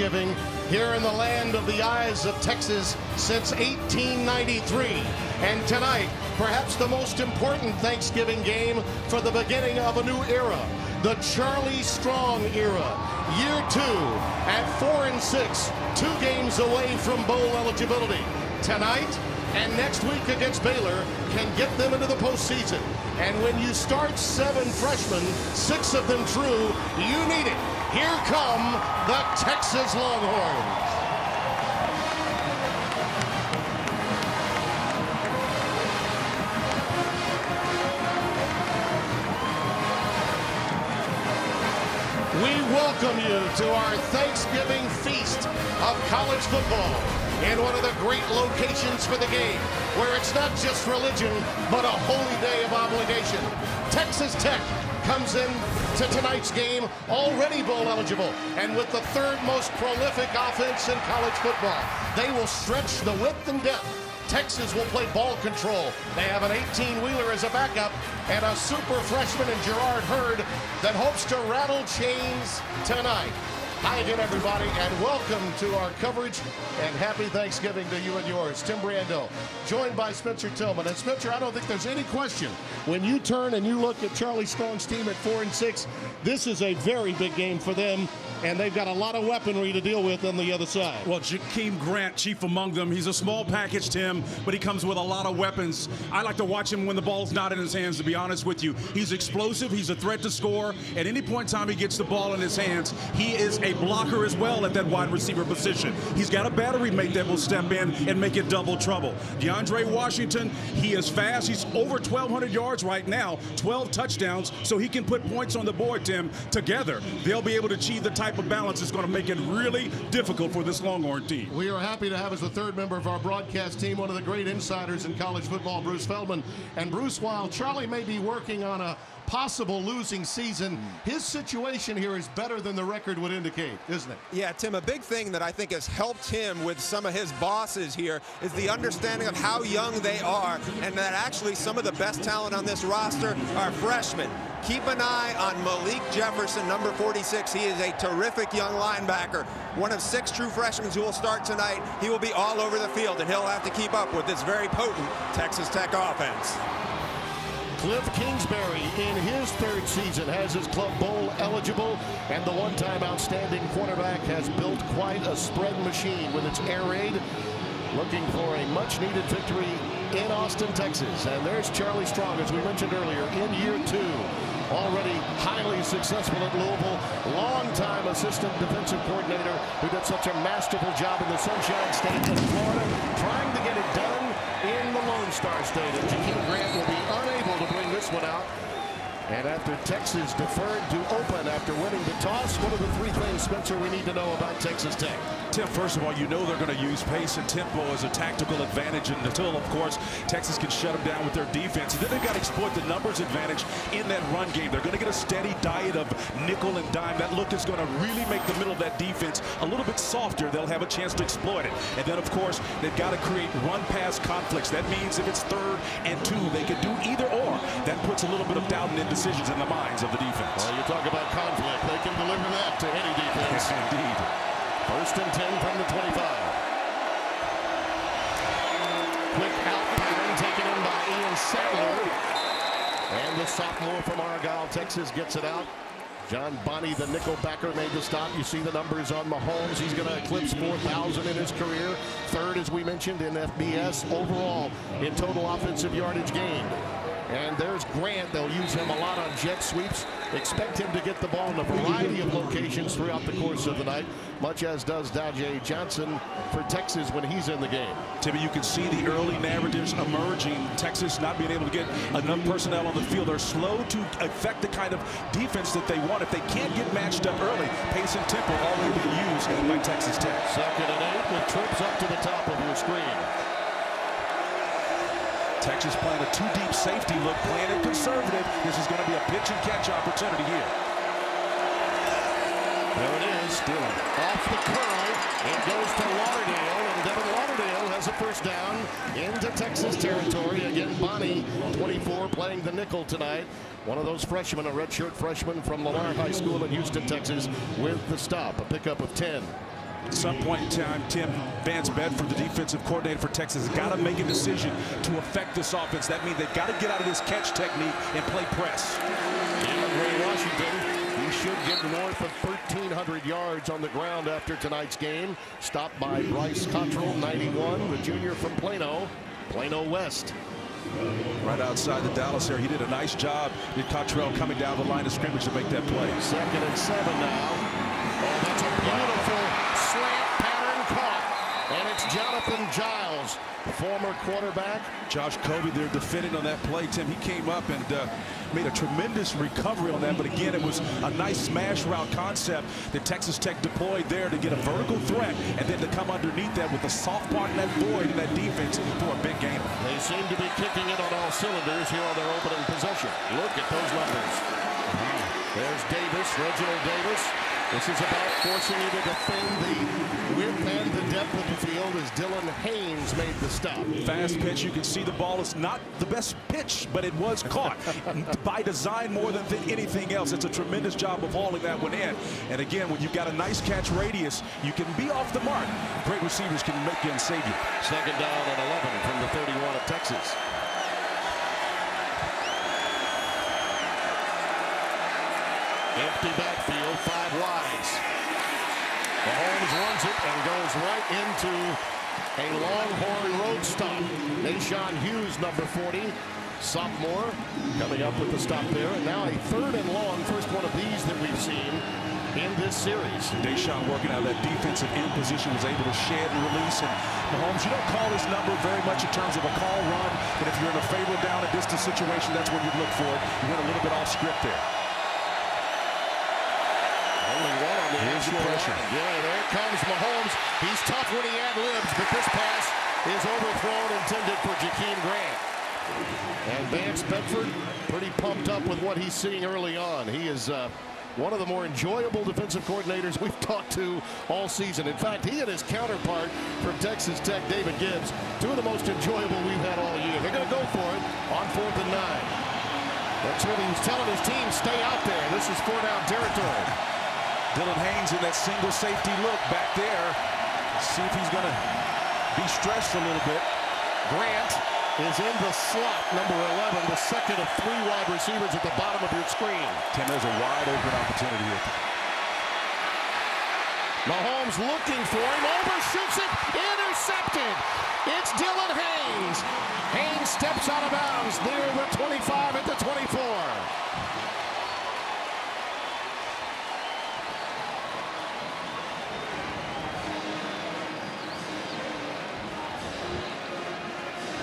Thanksgiving here in the land of the eyes of Texas since 1893. And tonight, perhaps the most important Thanksgiving game for the beginning of a new era, the Charlie Strong era. Year 2 at 4-6, 2 games away from bowl eligibility. Tonight and next week against Baylor can get them into the postseason. And when you start 7 freshmen, 6 of them true, you need it. Here come the Texas Longhorns. We welcome you to our Thanksgiving feast of college football in one of the great locations for the game, where it's not just religion, but a holy day of obligation. Texas Tech comes in to tonight's game already bowl eligible, and with the 3rd most prolific offense in college football. They will stretch the width and depth. Texas will play ball control. They have an 18-wheeler as a backup and a super freshman in Jerrod Heard that hopes to rattle chains tonight. Hi again, everybody, and welcome to our coverage, and happy Thanksgiving to you and yours. Tim Brando, joined by Spencer Tillman. And Spencer, I don't think there's any question, when you turn and you look at Charlie Strong's team at 4-6, this is a very big game for them, and they've got a lot of weaponry to deal with on the other side. Well, Jakeem Grant, chief among them. He's a small package, Tim, but he comes with a lot of weapons. I like to watch him when the ball's not in his hands, to be honest with you. He's explosive. He's a threat to score. At any point in time he gets the ball in his hands, he is a blocker as well at that wide receiver position. He's got a battery mate that will step in and make it double trouble. DeAndre Washington, he is fast. He's over 1,200 yards right now, 12 touchdowns, so he can put points on the board, Tim. Together, they'll be able to achieve the type of balance that's going to make it really difficult for this Longhorn team. We are happy to have as the 3rd member of our broadcast team one of the great insiders in college football, Bruce Feldman. And Bruce, while Charlie may be working on a possible losing season, his situation here is better than the record would indicate, isn't it? Yeah, Tim, a big thing that I think has helped him with some of his bosses here is the understanding of how young they are, and that actually some of the best talent on this roster are freshmen. Keep an eye on Malik Jefferson, number 46. He is a terrific young linebacker, one of 6 true freshmen who will start tonight. He will be all over the field, and he'll have to keep up with this very potent Texas Tech offense. Cliff Kingsbury, in his 3rd season, has his club bowl eligible, and the one-time outstanding quarterback has built quite a spread machine with its air raid, looking for a much-needed victory in Austin, Texas. And there's Charlie Strong, as we mentioned earlier, in year 2. Already highly successful at Louisville, longtime assistant defensive coordinator who did such a masterful job in the Sunshine State in Florida, trying to get it done in the Lone Star State. And Jakeem Grant will be unable to bring this one out. And after Texas deferred to open after winning the toss, what are the 3 things, Spencer, we need to know about Texas Tech? Tim, first of all, you know they're going to use pace and tempo as a tactical advantage until, of course, Texas can shut them down with their defense. And then they've got to exploit the numbers advantage in that run game. They're going to get a steady diet of nickel and dime. That look is going to really make the middle of that defense a little bit softer. They'll have a chance to exploit it. And then, of course, they've got to create run-pass conflicts. That means if it's 3rd and 2, they can do either or. That puts a little bit of doubt and indecisions in the minds of the defense. Well, you talk about conflict. They can deliver that to any defense. Yes, indeed. 1st and 10 from the 25. Quick out pattern taken in by Ian Sadler. And the sophomore from Argyle, Texas, gets it out. John Bonney, the nickel backer, made the stop. You see the numbers on Mahomes. He's going to eclipse 4,000 in his career. 3rd, as we mentioned, in FBS overall in total offensive yardage gained. And there's Grant. They'll use him a lot on jet sweeps. Expect him to get the ball in a variety of locations throughout the course of the night, much as does Dajay Johnson for Texas when he's in the game. Timmy, you can see the early narratives emerging. Texas not being able to get enough personnel on the field. They're slow to affect the kind of defense that they want. If they can't get matched up early, pace and tempo already being used by Texas Tech. 2nd and 8 with trips up to the top of your screen. Texas playing a 2-deep safety look, playing it conservative. This is going to be a pitch and catch opportunity here. There it is, still off the curl. It goes to Lauderdale, and Devin Lauderdale has a 1st down into Texas territory. Again, Bonney, 24, playing the nickel tonight. One of those freshmen, a redshirt freshman from Lamar High School in Houston, Texas, with the stop, a pickup of 10. At some point in time, Tim, Vance Bedford, the defensive coordinator for Texas, has got to make a decision to affect this offense. That means they've got to get out of this catch technique and play press. Ray Washington, he should get north of 1,300 yards on the ground after tonight's game. Stopped by Bryce Cottrell, 91, the junior from Plano West. Right outside the Dallas area. He did a nice job. Did Cottrell coming down the line of scrimmage to make that play. 2nd and 7 now. Oh, that's a beautiful slant pattern caught. And it's Jonathan Giles, the former quarterback. Josh Kobe there defending on that play. Tim, he came up and made a tremendous recovery on that. But again, it was a nice smash route concept that Texas Tech deployed there to get a vertical threat and then to come underneath that with the soft part in that void in that defense for a big game. They seem to be kicking it on all cylinders here on their opening possession. Look at those numbers. There's Davis, Reginald Davis. This is about forcing you to defend the width and the depth of the field as Dylan Haynes made the stop. Fast pitch. You can see the ball is not the best pitch, but it was caught by design more than anything else. It's a tremendous job of hauling that one in. And again, when you've got a nice catch radius, you can be off the mark. Great receivers can make you and save you. 2nd down and 11 from the 31 of Texas. Empty backfield, 5 wides. Mahomes runs it and goes right into a Longhorn road stop. Nashawn Hughes, number 40, sophomore, coming up with the stop there. And now a 3rd and long, first one of these that we've seen in this series. Deshaun working out of that defensive end position, was able to shed and release. And Mahomes, you don't call this number very much in terms of a call run, but if you're in a favor down and distance situation, that's when you look for it. You went a little bit off script there. Here's the pressure. Yeah, there comes Mahomes. He's tough when he ad-libs, but this pass is overthrown, intended for Jakeem Grant. And Vance Bedford pretty pumped up with what he's seeing early on. He is one of the more enjoyable defensive coordinators we've talked to all season. In fact, he and his counterpart from Texas Tech, David Gibbs, 2 of the most enjoyable we've had all year. They're going to go for it on 4th and 9. That's what he was telling his team, stay out there. This is 4-down territory. Dylan Haynes in that single safety look back there. See if he's going to be stretched a little bit. Grant is in the slot, number 11, the 2nd of 3 wide receivers at the bottom of your screen. Tim, there's a wide open opportunity here. Mahomes looking for him, overshoots it, intercepted. It's Dylan Haynes. Haynes steps out of bounds near the 25 at the 24.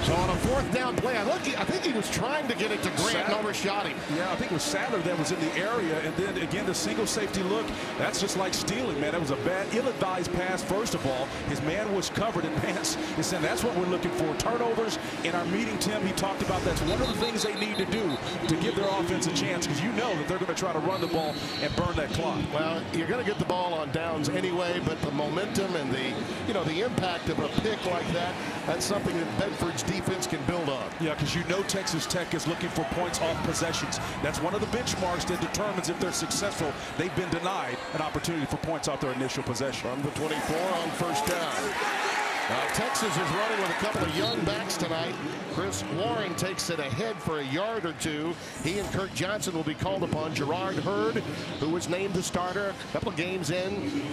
So on a 4th down play, I think he was trying to get it to Grant and overshot him. Yeah, I think it was Sadler that was in the area. And then again, the single safety look, that's just like stealing, man. That was a bad, ill-advised pass, first of all. His man was covered, and Vance is saying that's what we're looking for. Turnovers. In our meeting, Tim, he talked about that's one of the things they need to do to give their offense a chance, because you know that they're going to try to run the ball and burn that clock. Well, you're going to get the ball on downs anyway, but the momentum and the impact of a pick like that, that's something that Bedford's defense can build on. Yeah, because you know Texas Tech is looking for points off possessions. That's one of the benchmarks that determines if they're successful. They've been denied an opportunity for points off their initial possession. From the 24 on 1st down. Now, Texas is running with a couple of young backs tonight. Chris Warren takes it ahead for a yard or 2. He and Kirk Johnson will be called upon. Jerrod Heard, who was named the starter a couple of games in.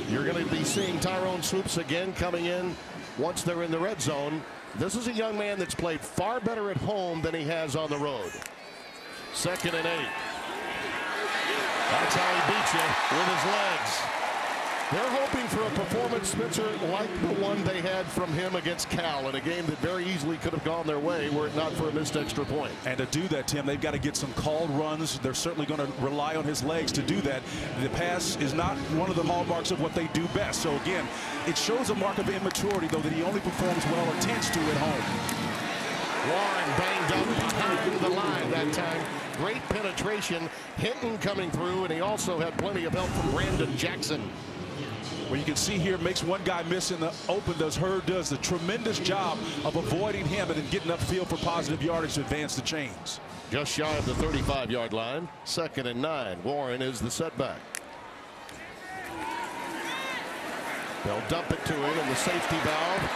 You're going to be seeing Tyrone Swoops again coming in once they're in the red zone. This is a young man that's played far better at home than he has on the road. 2nd and 8. That's how he beats you, with his legs. They're hoping for a performance, Spencer, like the one they had from him against Cal in a game that very easily could have gone their way were it not for a missed extra point. And to do that, Tim, they've got to get some called runs. They're certainly going to rely on his legs to do that. The pass is not one of the hallmarks of what they do best. So, again, it shows a mark of immaturity, though, that he only performs well or tends to at home. Warren banged up behind the line that time. Great penetration. Hinton coming through, and he also had plenty of help from Brandon Jackson. Well, you can see here, makes one guy miss in the open. Heard does a tremendous job of avoiding him and then getting upfield for positive yardage to advance the chains. Just shy of the 35-yard line. 2nd and 9. Warren is the setback. They'll dump it to him, and the safety valve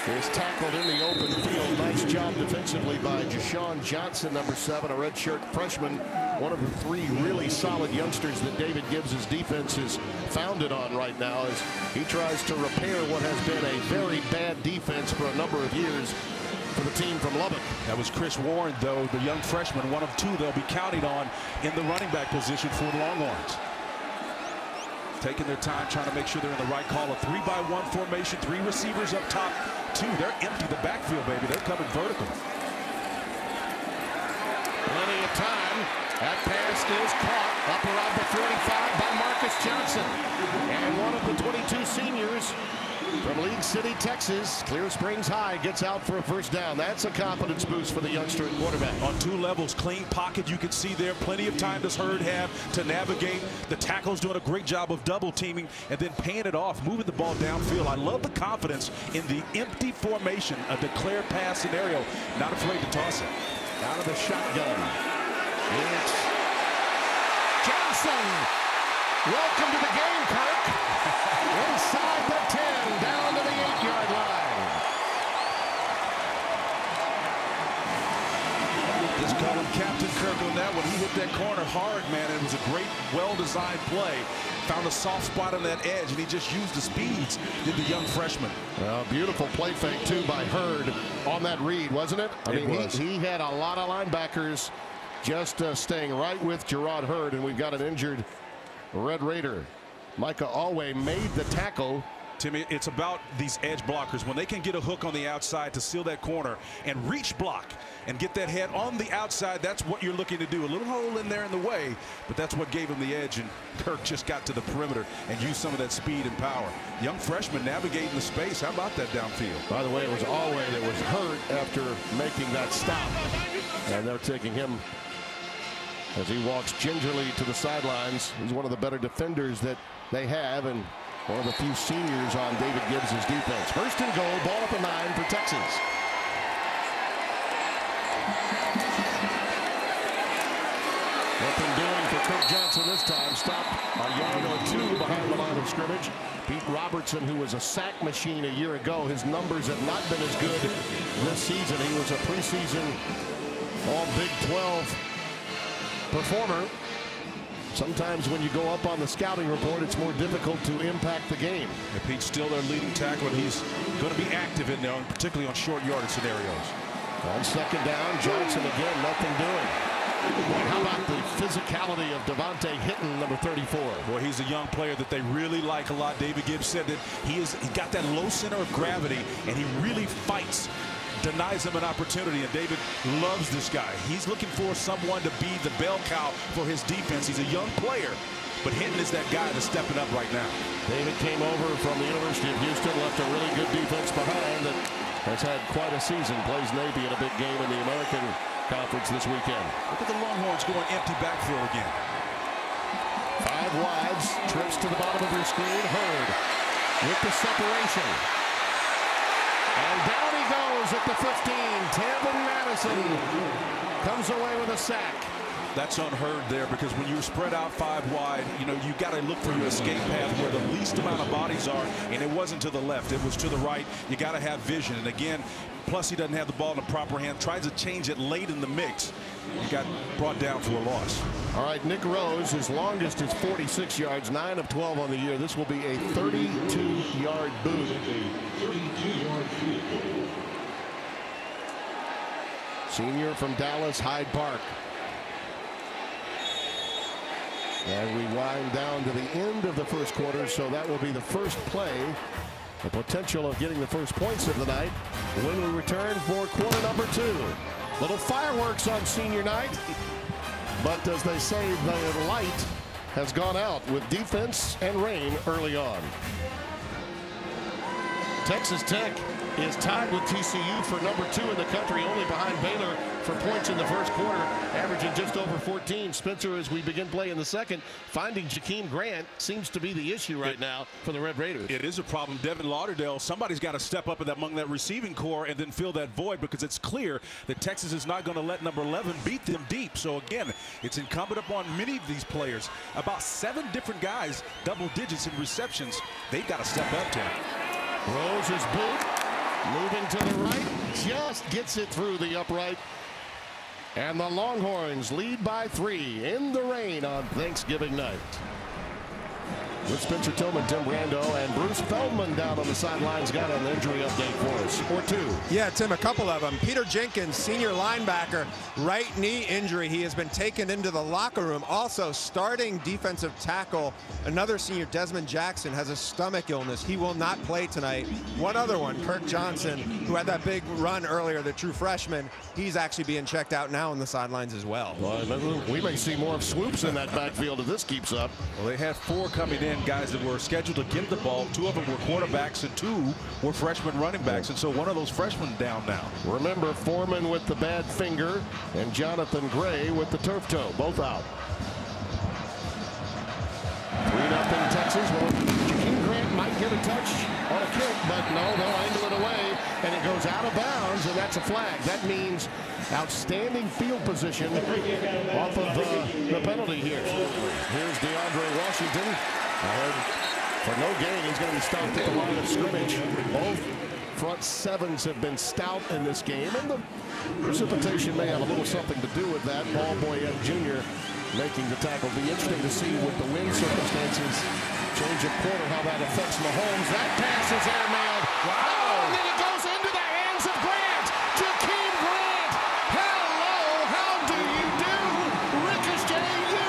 is tackled in the open field. Nice job defensively by Deshaun Johnson, number 7, a redshirt freshman, one of the 3 really solid youngsters that David Gibbs' defense is founded on right now as he tries to repair what has been a very bad defense for a number of years for the team from Lubbock. That was Chris Warren, though, the young freshman, one of 2 they'll be counting on in the running back position for the Longhorns. Taking their time, trying to make sure they're in the right call. A 3-by-1 formation, 3 receivers up top, 2. They're empty the backfield, baby. They're coming vertical. Plenty of time. That pass is caught up around the 45 by Marcus Johnson. And one of the 22 seniors from League City, Texas, Clear Springs High, gets out for a first down. That's a confidence boost for the youngster at quarterback. On 2 levels, clean pocket, you can see there. Plenty of time does Heard have to navigate. The tackle's doing a great job of double teaming and then paying it off, moving the ball downfield. I love the confidence in the empty formation, a declared pass scenario. Not afraid to toss it. Out of the shotgun. It's Johnson. Welcome to the game, Kirk. Inside the 10, down to the 8-yard line. Just call him Captain Kirk on that one. He hit that corner hard, man. It was a great, well-designed play. Found a soft spot on that edge, and he just used the speeds, did the young freshman. Well, beautiful play fake, too, by Heard on that read, wasn't it? I mean, he had a lot of linebackers just staying right with Jerrod Heard, and we've got an injured Red Raider. Micah Alway made the tackle. Timmy, it's about these edge blockers. When they can get a hook on the outside to seal that corner and reach block and get that head on the outside, that's what you're looking to do. A little hole in there in the way, but that's what gave him the edge, and Kirk just got to the perimeter and used some of that speed and power. Young freshman navigating the space. How about that downfield? By the way, it was Alway that was hurt after making that stop, and they're taking him as he walks gingerly to the sidelines. He's one of the better defenders that they have, and one of the few seniors on David Gibbs' defense. First and goal, ball at the 9 for Texas. Nothing doing for Kirk Johnson this time. Stopped a yard or 2 behind the line of scrimmage. Pete Robertson, who was a sack machine a year ago, his numbers have not been as good this season. He was a preseason All Big 12 performer. Sometimes when you go up on the scouting report, it's more difficult to impact the game. And Pete's still their leading tackle, and he's going to be active in there, particularly on short yardage scenarios. On second down, Johnson again, nothing doing. Boy, how about the physicality of Devontae Hinton, number 34? Boy, he's a young player that they really like a lot. David Gibbs said that he got that low center of gravity, and he really fights, denies him an opportunity, and David loves this guy. He's looking for someone to be the bell cow for his defense. He's a young player, but Hinton is that guy that's stepping up right now. David came over from the University of Houston, left a really good defense behind that has had quite a season. Plays Navy in a big game in the American Conference this weekend. Look at the Longhorns going empty backfield again. 5 wides, trips to the bottom of your screen. Heard with the separation. And down he goes at the 15. Tevin Madison comes away with a sack. That's unheard there, because when you're spread out 5 wide, you know, you got to look for your escape path where the least amount of bodies are, and it wasn't to the left, it was to the right. You got to have vision, and again, plus he doesn't have the ball in the proper hand, tries to change it late in the mix. He got brought down for a loss. All right, Nick Rose, his longest is 46 yards, 9 of 12 on the year. This will be a 32-yard boot. Senior from Dallas, Hyde Park. And we wind down to the end of the first quarter, so that will be the first play. The potential of getting the first points of the night when we return for quarter number 2. Little fireworks on senior night, but as they say, the light has gone out with defense and rain early on. Texas Tech is tied with TCU for #2 in the country, only behind Baylor for points in the first quarter, averaging just over 14. Spencer, as we begin play in the second, finding Jakeem Grant seems to be the issue right now for the Red Raiders. It is a problem. Devin Lauderdale, somebody's got to step up among that receiving core and then fill that void, because it's clear that Texas is not going to let number 11 beat them deep. So again, it's incumbent upon many of these players, about 7 different guys, double digits in receptions. They've got to step up to him. Rose's boot, moving to the right, just gets it through the upright. And the Longhorns lead by 3 in the rain on Thanksgiving night. With Spencer Tillman, Tim Brando, and Bruce Feldman down on the sidelines, got an injury update for us, or 2. Yeah, Tim, a couple of them. Peter Jenkins, senior linebacker, right knee injury. He has been taken into the locker room. Also, starting defensive tackle, another senior, Desmond Jackson, has a stomach illness. He will not play tonight. One other one, Kirk Johnson, who had that big run earlier, the true freshman, he's actually being checked out now on the sidelines as well. We may see more of Swoops in that backfield if this keeps up. Well, they have 4 coming in, guys that were scheduled to get the ball. 2 of them were quarterbacks and 2 were freshman running backs, and so one of those freshmen down now. Remember, Foreman with the bad finger and Jonathan Gray with the turf toe, both out. 3-0 Texas. Well, Jakeem Grant might get a touch on a kick, but no, they'll angle it away, and it goes out of bounds, and that's a flag. That means outstanding field position off of the penalty here. Here's DeAndre Washington. For no gain, he's going to be stopped at the line of scrimmage. Both front 7s have been stout in this game, and the precipitation may have a little something to do with that. Ball boy Ed Jr. making the tackle. Be interesting to see with the wind circumstances, change of quarter, how that affects Mahomes. That pass is airmailed. Wow! Oh, and then it goes into the hands of Grant. Jakeem Grant. Hello, how do you do? Ricochet you.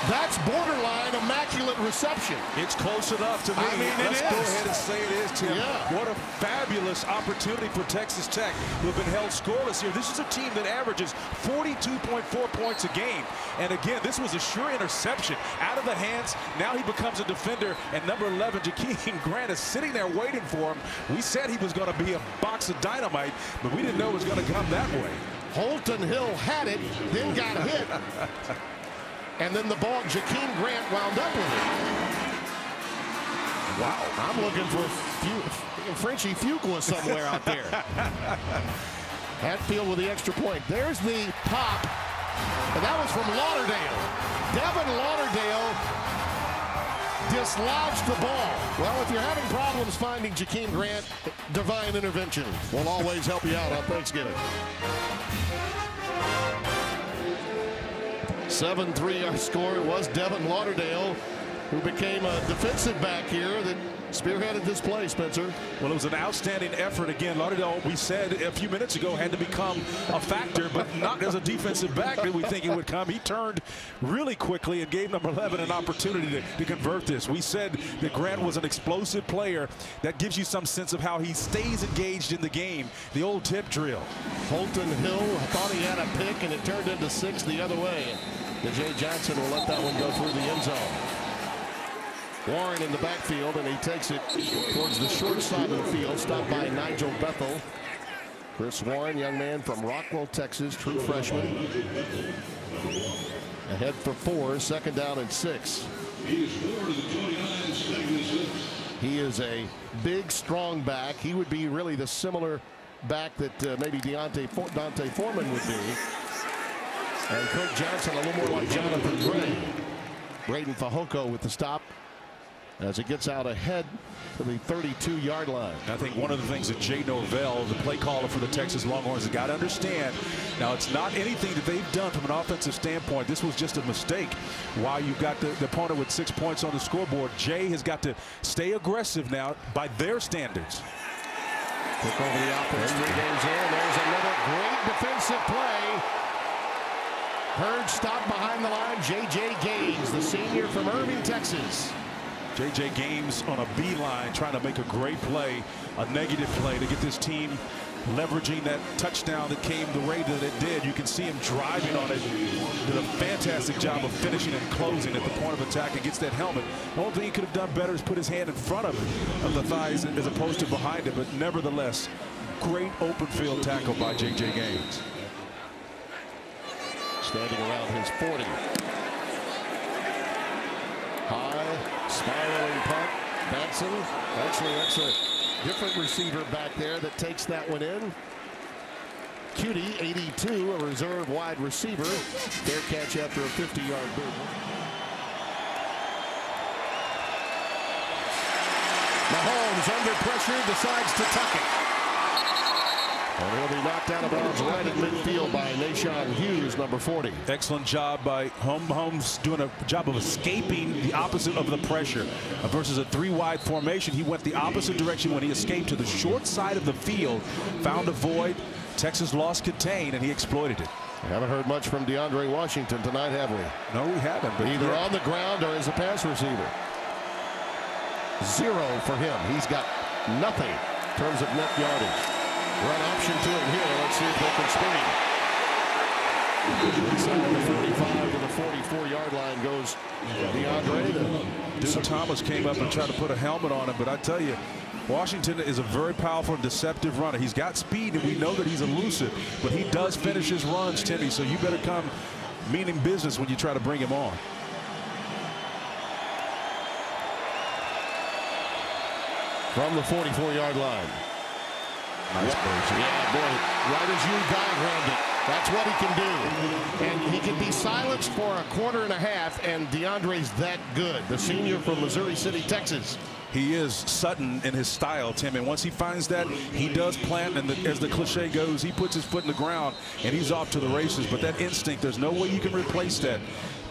That's borderline immaculate reception. It's close enough to me. I mean, Let's go ahead and say it is, Tim. Yeah. What a fabulous opportunity for Texas Tech, who have been held scoreless here. This is a team that averages 42.4 points a game. And again, this was a sure interception out of the hands. Now he becomes a defender, and number 11, Jakeem Grant, is sitting there waiting for him. We said he was going to be a box of dynamite, but we didn't know it was going to come that way. Holton Hill had it, then got hit. And then the ball, Jakeem Grant wound up with it. Wow. I'm looking for Frenchie Fuqua somewhere out there. Hatfield with the extra point. There's the pop. And that was from Lauderdale. Devin Lauderdale dislodged the ball. Well, if you're having problems finding Jakeem Grant, divine intervention will always help you out on Thanksgiving. 7-3 our score. It was Devin Lauderdale who became a defensive back here that spearheaded this play, Spencer. Well, it was an outstanding effort. Again, Lauderdale, we said a few minutes ago, had to become a factor, but not as a defensive back that we think it would come. He turned really quickly and gave number 11 an opportunity to convert this. We said that Grant was an explosive player. That gives you some sense of how he stays engaged in the game. The old tip drill. Holton Hill, I thought he had a pick, and it turned into 6 the other way. Jay Johnson will let that one go through the end zone. Warren in the backfield, and he takes it towards the short side of the field, stopped by Nigel Bethel. Chris Warren, young man from Rockwell, Texas, true freshman. Ahead for 4, 2nd down and 6. He is a big, strong back. He would be really the similar back that maybe Dante Foreman would be. And Kirk Johnson a little more like Jonathan Gray. Braden Fajoko with the stop as it gets out ahead to the 32-yard line. I think one of the things that Jay Norvell, the play caller for the Texas Longhorns, has got to understand. Now, it's not anything that they've done from an offensive standpoint. This was just a mistake. While you've got the opponent with 6 points on the scoreboard, Jay has got to stay aggressive now by their standards. Took over the offense 3 games in. There's another great defensive play. Heard stopped behind the line. J.J. Gaines, the senior from Irving, Texas. J.J. Gaines on a beeline trying to make a great play, a negative play to get this team leveraging that touchdown that came the way that it did. You can see him driving on it. Did a fantastic job of finishing and closing at the point of attack and gets that helmet. The only thing he could have done better is put his hand in front of it, of the thighs, as opposed to behind it. But nevertheless, great open field tackle by J.J. Gaines. Standing around his 40. High, spiraling punt. Benson. Actually, that's a different receiver back there that takes that one in. Cutie, 82, a reserve wide receiver. Fair catch after a 50-yard boot. Mahomes under pressure decides to tuck it. And he'll be knocked out of bounds right at midfield by Nashon Hughes, number 40. Excellent job by Mahomes, doing a job of escaping the opposite of the pressure. Versus a 3-wide formation, he went the opposite direction when he escaped to the short side of the field, found a void. Texas lost contain, and he exploited it. We haven't heard much from DeAndre Washington tonight, have we? No, we haven't. But either on the ground or as a pass receiver. 0 for him. He's got nothing in terms of net yardage. Run option to him here. Let's see if they can speed. Inside the 45 to the 44-yard line goes DeAndre. Duke Thomas came up and tried to put a helmet on him, but I tell you, Washington is a very powerful and deceptive runner. He's got speed, and we know that he's elusive, but he does finish his runs, Timmy, so you better come meaning business when you try to bring him on. From the 44-yard line. Nice play. Yeah, boy, right as you diagrammed it. That's what he can do. And he can be silenced for a quarter and a half, and DeAndre's that good. The senior from Missouri City, Texas. He is Sutton in his style, Tim, and once he finds that, he does plant, and as the cliche goes, he puts his foot in the ground, and he's off to the races. But that instinct, there's no way you can replace that.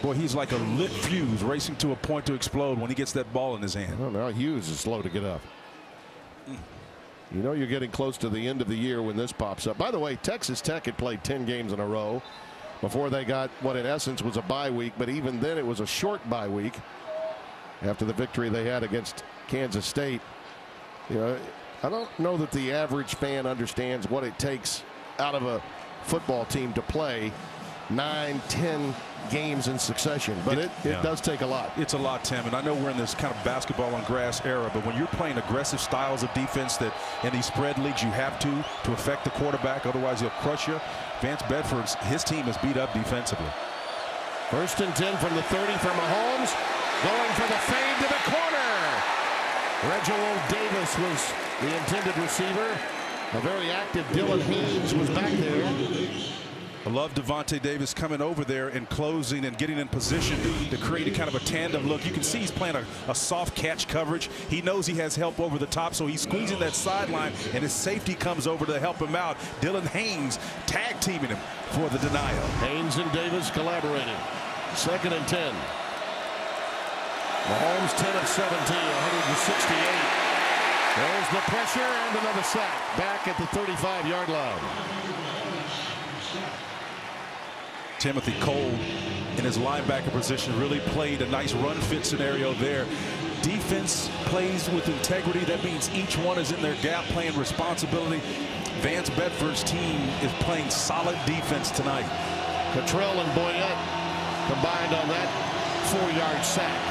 Boy, he's like a lit fuse racing to a point to explode when he gets that ball in his hand. Well, now Hughes is slow to get up. You know you're getting close to the end of the year when this pops up. By the way, Texas Tech had played 10 games in a row before they got what in essence was a bye week, but even then it was a short bye week after the victory they had against Kansas State. You know, I don't know that the average fan understands what it takes out of a football team to play 9, 10 games in succession, but it does take a lot. It's a lot, Tim, and I know we're in this kind of basketball on grass era, but when you're playing aggressive styles of defense that in these spread leagues you have to affect the quarterback, otherwise he'll crush you. Vance Bedford's, his team is beat up defensively. 1st and 10 from the 30 for Mahomes, going for the fade to the corner. Reginald Davis was the intended receiver. A very active Dylan Haynes was back there. I love Devontae Davis coming over there and closing and getting in position to create a kind of a tandem look. You can see he's playing a soft catch coverage. He knows he has help over the top, so he's squeezing that sideline, and his safety comes over to help him out. Dylan Haynes tag teaming him for the denial. Haynes and Davis collaborating. 2nd and 10. Mahomes 10 of 17, 168. There's the pressure and another sack back at the 35-yard line. Timothy Cole in his linebacker position really played a nice run fit scenario there. Defense plays with integrity. That means each one is in their gap playing responsibility. Vance Bedford's team is playing solid defense tonight. Cottrell and Boyette combined on that 4-yard sack.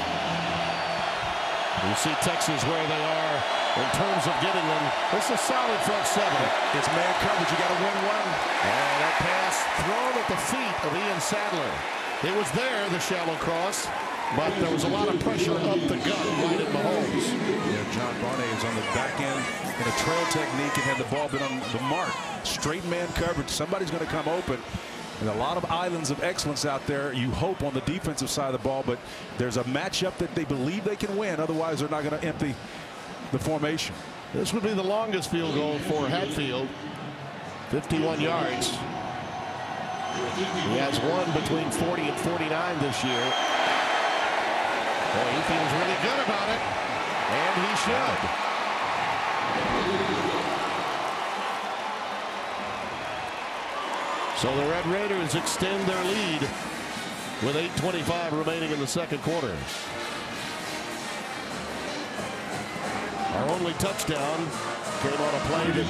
You see Texas where they are in terms of getting them. It's a solid front 7. It's man coverage. You got to win one. And that pass thrown at the feet of Ian Sadler. It was there, the shallow cross, but there was a lot of pressure up the gut right at Mahomes. Yeah, John Barney is on the back end in a trail technique and had the ball been on the mark. Straight man coverage. Somebody's going to come open. And a lot of islands of excellence out there, you hope, on the defensive side of the ball, but there's a matchup that they believe they can win. Otherwise, they're not going to empty the formation. This would be the longest field goal for Hatfield. 51 yards. He has one between 40 and 49 this year. Boy, he feels really good about it. And he should. So the Red Raiders extend their lead with 8:25 remaining in the 2nd quarter. Our only touchdown Came on a play that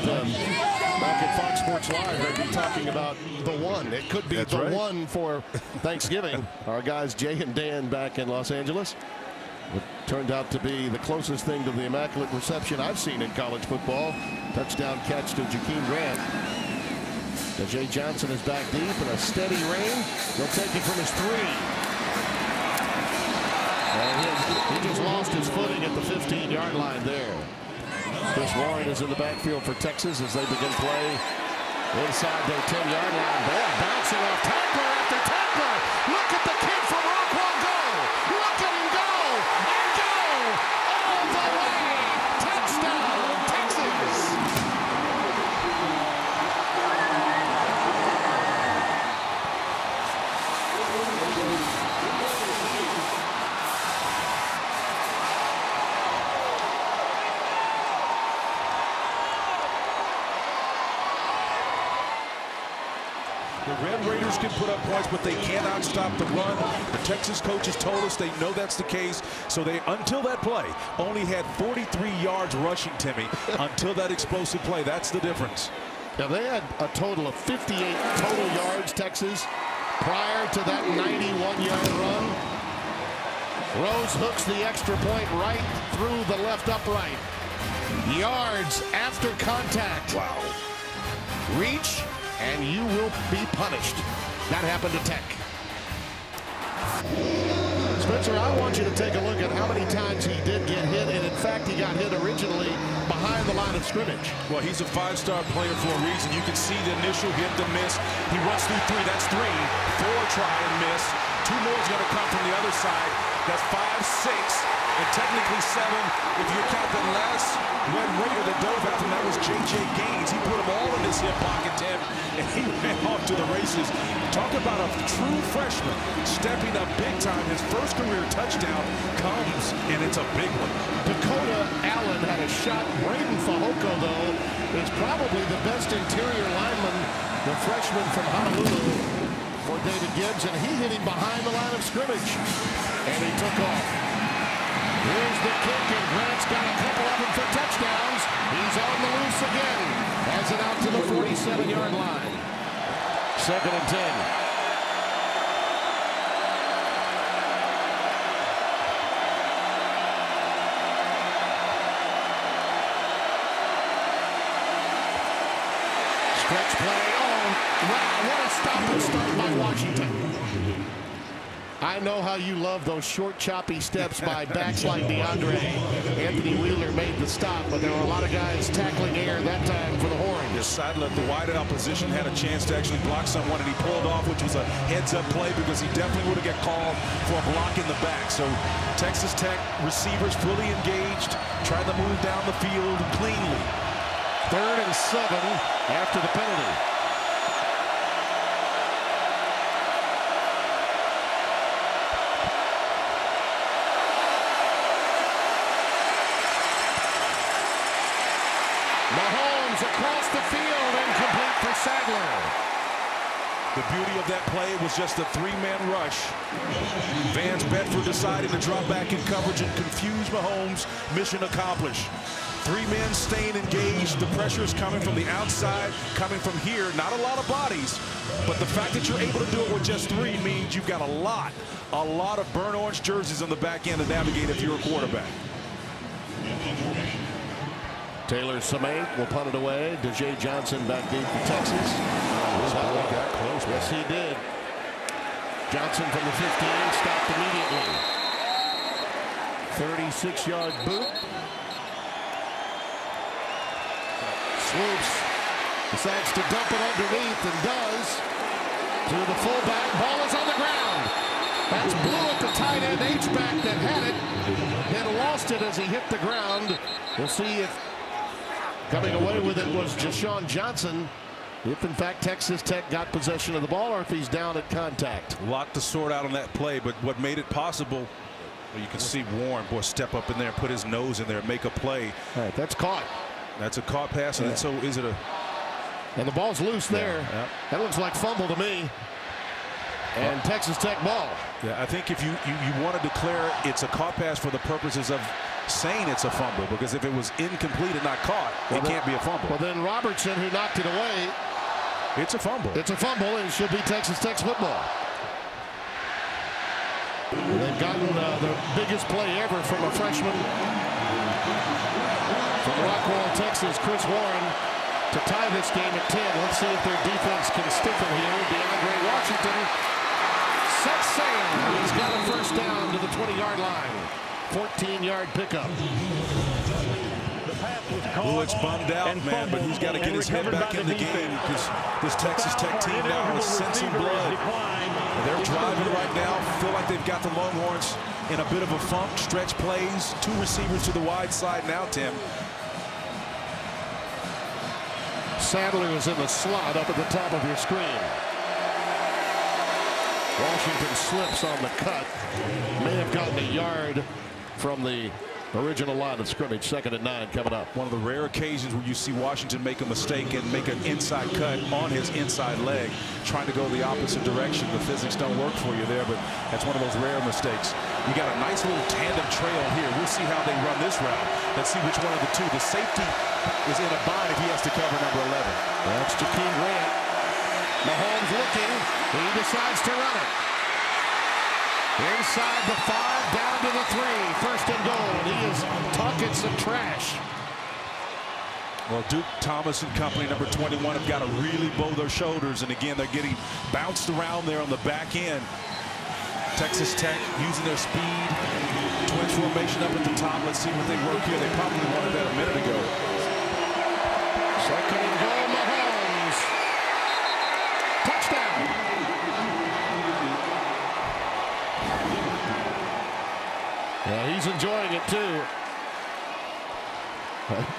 back at Fox Sports Live, they'd be talking about the one. It could be the one for Thanksgiving. Our guys Jay and Dan back in Los Angeles. It turned out to be the closest thing to the immaculate reception I've seen in college football. Touchdown catch to Jakeem Grant. Jerrod Johnson is back deep and a steady rain. He'll take it from his 3. And he just lost his footing at the 15-yard line there. Chris Warren is in the backfield for Texas as they begin play inside their 10-yard line. Ball bouncing off tackler after tackler. Look at the kid from Rockwell go. Look at him go and go all the way. Touchdown, Texas. The Red Raiders can put up points, but they cannot stop the run. The Texas coaches told us they know that's the case. So they, until that play, only had 43 yards rushing, Timmy, until that explosive play. That's the difference. Now, they had a total of 58 total yards, Texas, prior to that 91-yard run. Rose hooks the extra point right through the left upright. Yards after contact. Wow. Reach, and you will be punished. That happened to Tech. Spencer, I want you to take a look at how many times he did get hit, and in fact, he got hit originally behind the line of scrimmage. Well, he's a 5-star player for a reason. You can see the initial hit, the miss. He runs through 3. That's 3. 4 try and miss. 2 more is going to come from the other side. That's 5, 6. And technically 7 if you count the last Red Raider that dove after him. That was J.J. Gaines. He put them all in his hip pocket, Tim, and he ran off to the races. Talk about a true freshman stepping up big time. His first career touchdown comes, and it's a big one. Dakota Allen had a shot. Braden Fehoko, though, is probably the best interior lineman, the freshman from Honolulu, for David Gibbs, and he hit him behind the line of scrimmage, and he took off. Here's the kick, and Grant's got a couple of them for touchdowns. He's on the loose again. Has it out to the 47-yard line. 2nd and 10. Stretch play. Oh, wow, what a stop and start by Washington. I know how you love those short, choppy steps by backs like DeAndre. Anthony Wheeler made the stop, but there were a lot of guys tackling air that time for the Horns. The side left, the wide out position had a chance to actually block someone, and he pulled off, which was a heads-up play because he definitely would have got called for a block in the back. So Texas Tech receivers fully engaged, trying to move down the field cleanly. 3rd and 7 after the penalty. Mahomes across the field, incomplete for Sadler. The beauty of that play was just a 3-man rush. Vance Bedford decided to drop back in coverage and confuse Mahomes. Mission accomplished. 3 men staying engaged. The pressure is coming from the outside, coming from here. Not a lot of bodies, but the fact that you're able to do it with just 3 means you've got a lot of burnt orange jerseys on the back end to navigate if you're a quarterback. Taylor Samate will punt it away. Jerrod Johnson back deep for Texas. Got close. Yes, he did. Johnson from the 15 stopped immediately. 36-yard boot. Swoops. Decides to dump it underneath and does. To the fullback. Ball is on the ground. That's Blue at the tight end. H-back that had it. Then lost it as he hit the ground. We'll see if coming away with it was Deshaun Johnson, if in fact Texas Tech got possession of the ball, or if he's down at contact. A lot to sort out on that play, but what made it possible, well, you can see Warren, boy, step up in there, put his nose in there, make a play. All right, that's caught. That's a caught pass, and so is it a... And the ball's loose there. Yeah. That looks like fumble to me. And Texas Tech ball. Yeah, I think if you want to declare it's a caught pass for the purposes of saying it's a fumble, because if it was incomplete and not caught, it can't be a fumble. Well, then Robertson, who knocked it away, it's a fumble. It's a fumble, and it should be Texas Tech's football. They've gotten the biggest play ever from a freshman from Rockwall, Texas, Chris Warren, to tie this game at 10. Let's see if their defense can stiffen here. DeAndre Washington sets sail. He's got a first down to the 20-yard line. 14-yard pickup. Oh, it's bummed out, man, but he's got to get his head back in the game, because this Texas Tech team now is sensing blood. They're driving right now. Feel like they've got the Longhorns in a bit of a funk. Stretch plays, 2 receivers to the wide side now, Tim. Sadler is in the slot up at the top of your screen. Washington slips on the cut. May have gotten a yard from the original line of scrimmage. 2nd and 9 coming up. One of the rare occasions where you see Washington make a mistake and make an inside cut on his inside leg, trying to go the opposite direction. The physics don't work for you there, but that's one of those rare mistakes. You got a nice little tandem trail here. We'll see how they run this route. Let's see which one of the two. The safety is in a bind if he has to cover number 11. That's Jakeem Grant. Mahomes looking. He decides to run it. Inside the 5, down to the 3. 1st and goal. And he is talking some trash. Well, Duke Thomas and company, number 21, have got to really bow their shoulders. And again, they're getting bounced around there on the back end. Texas Tech using their speed. Twins formation up at the top. Let's see what they work here. They probably wanted that a minute ago. 2nd and goal, Mahomes. Touchdown. Yeah, he's enjoying it too.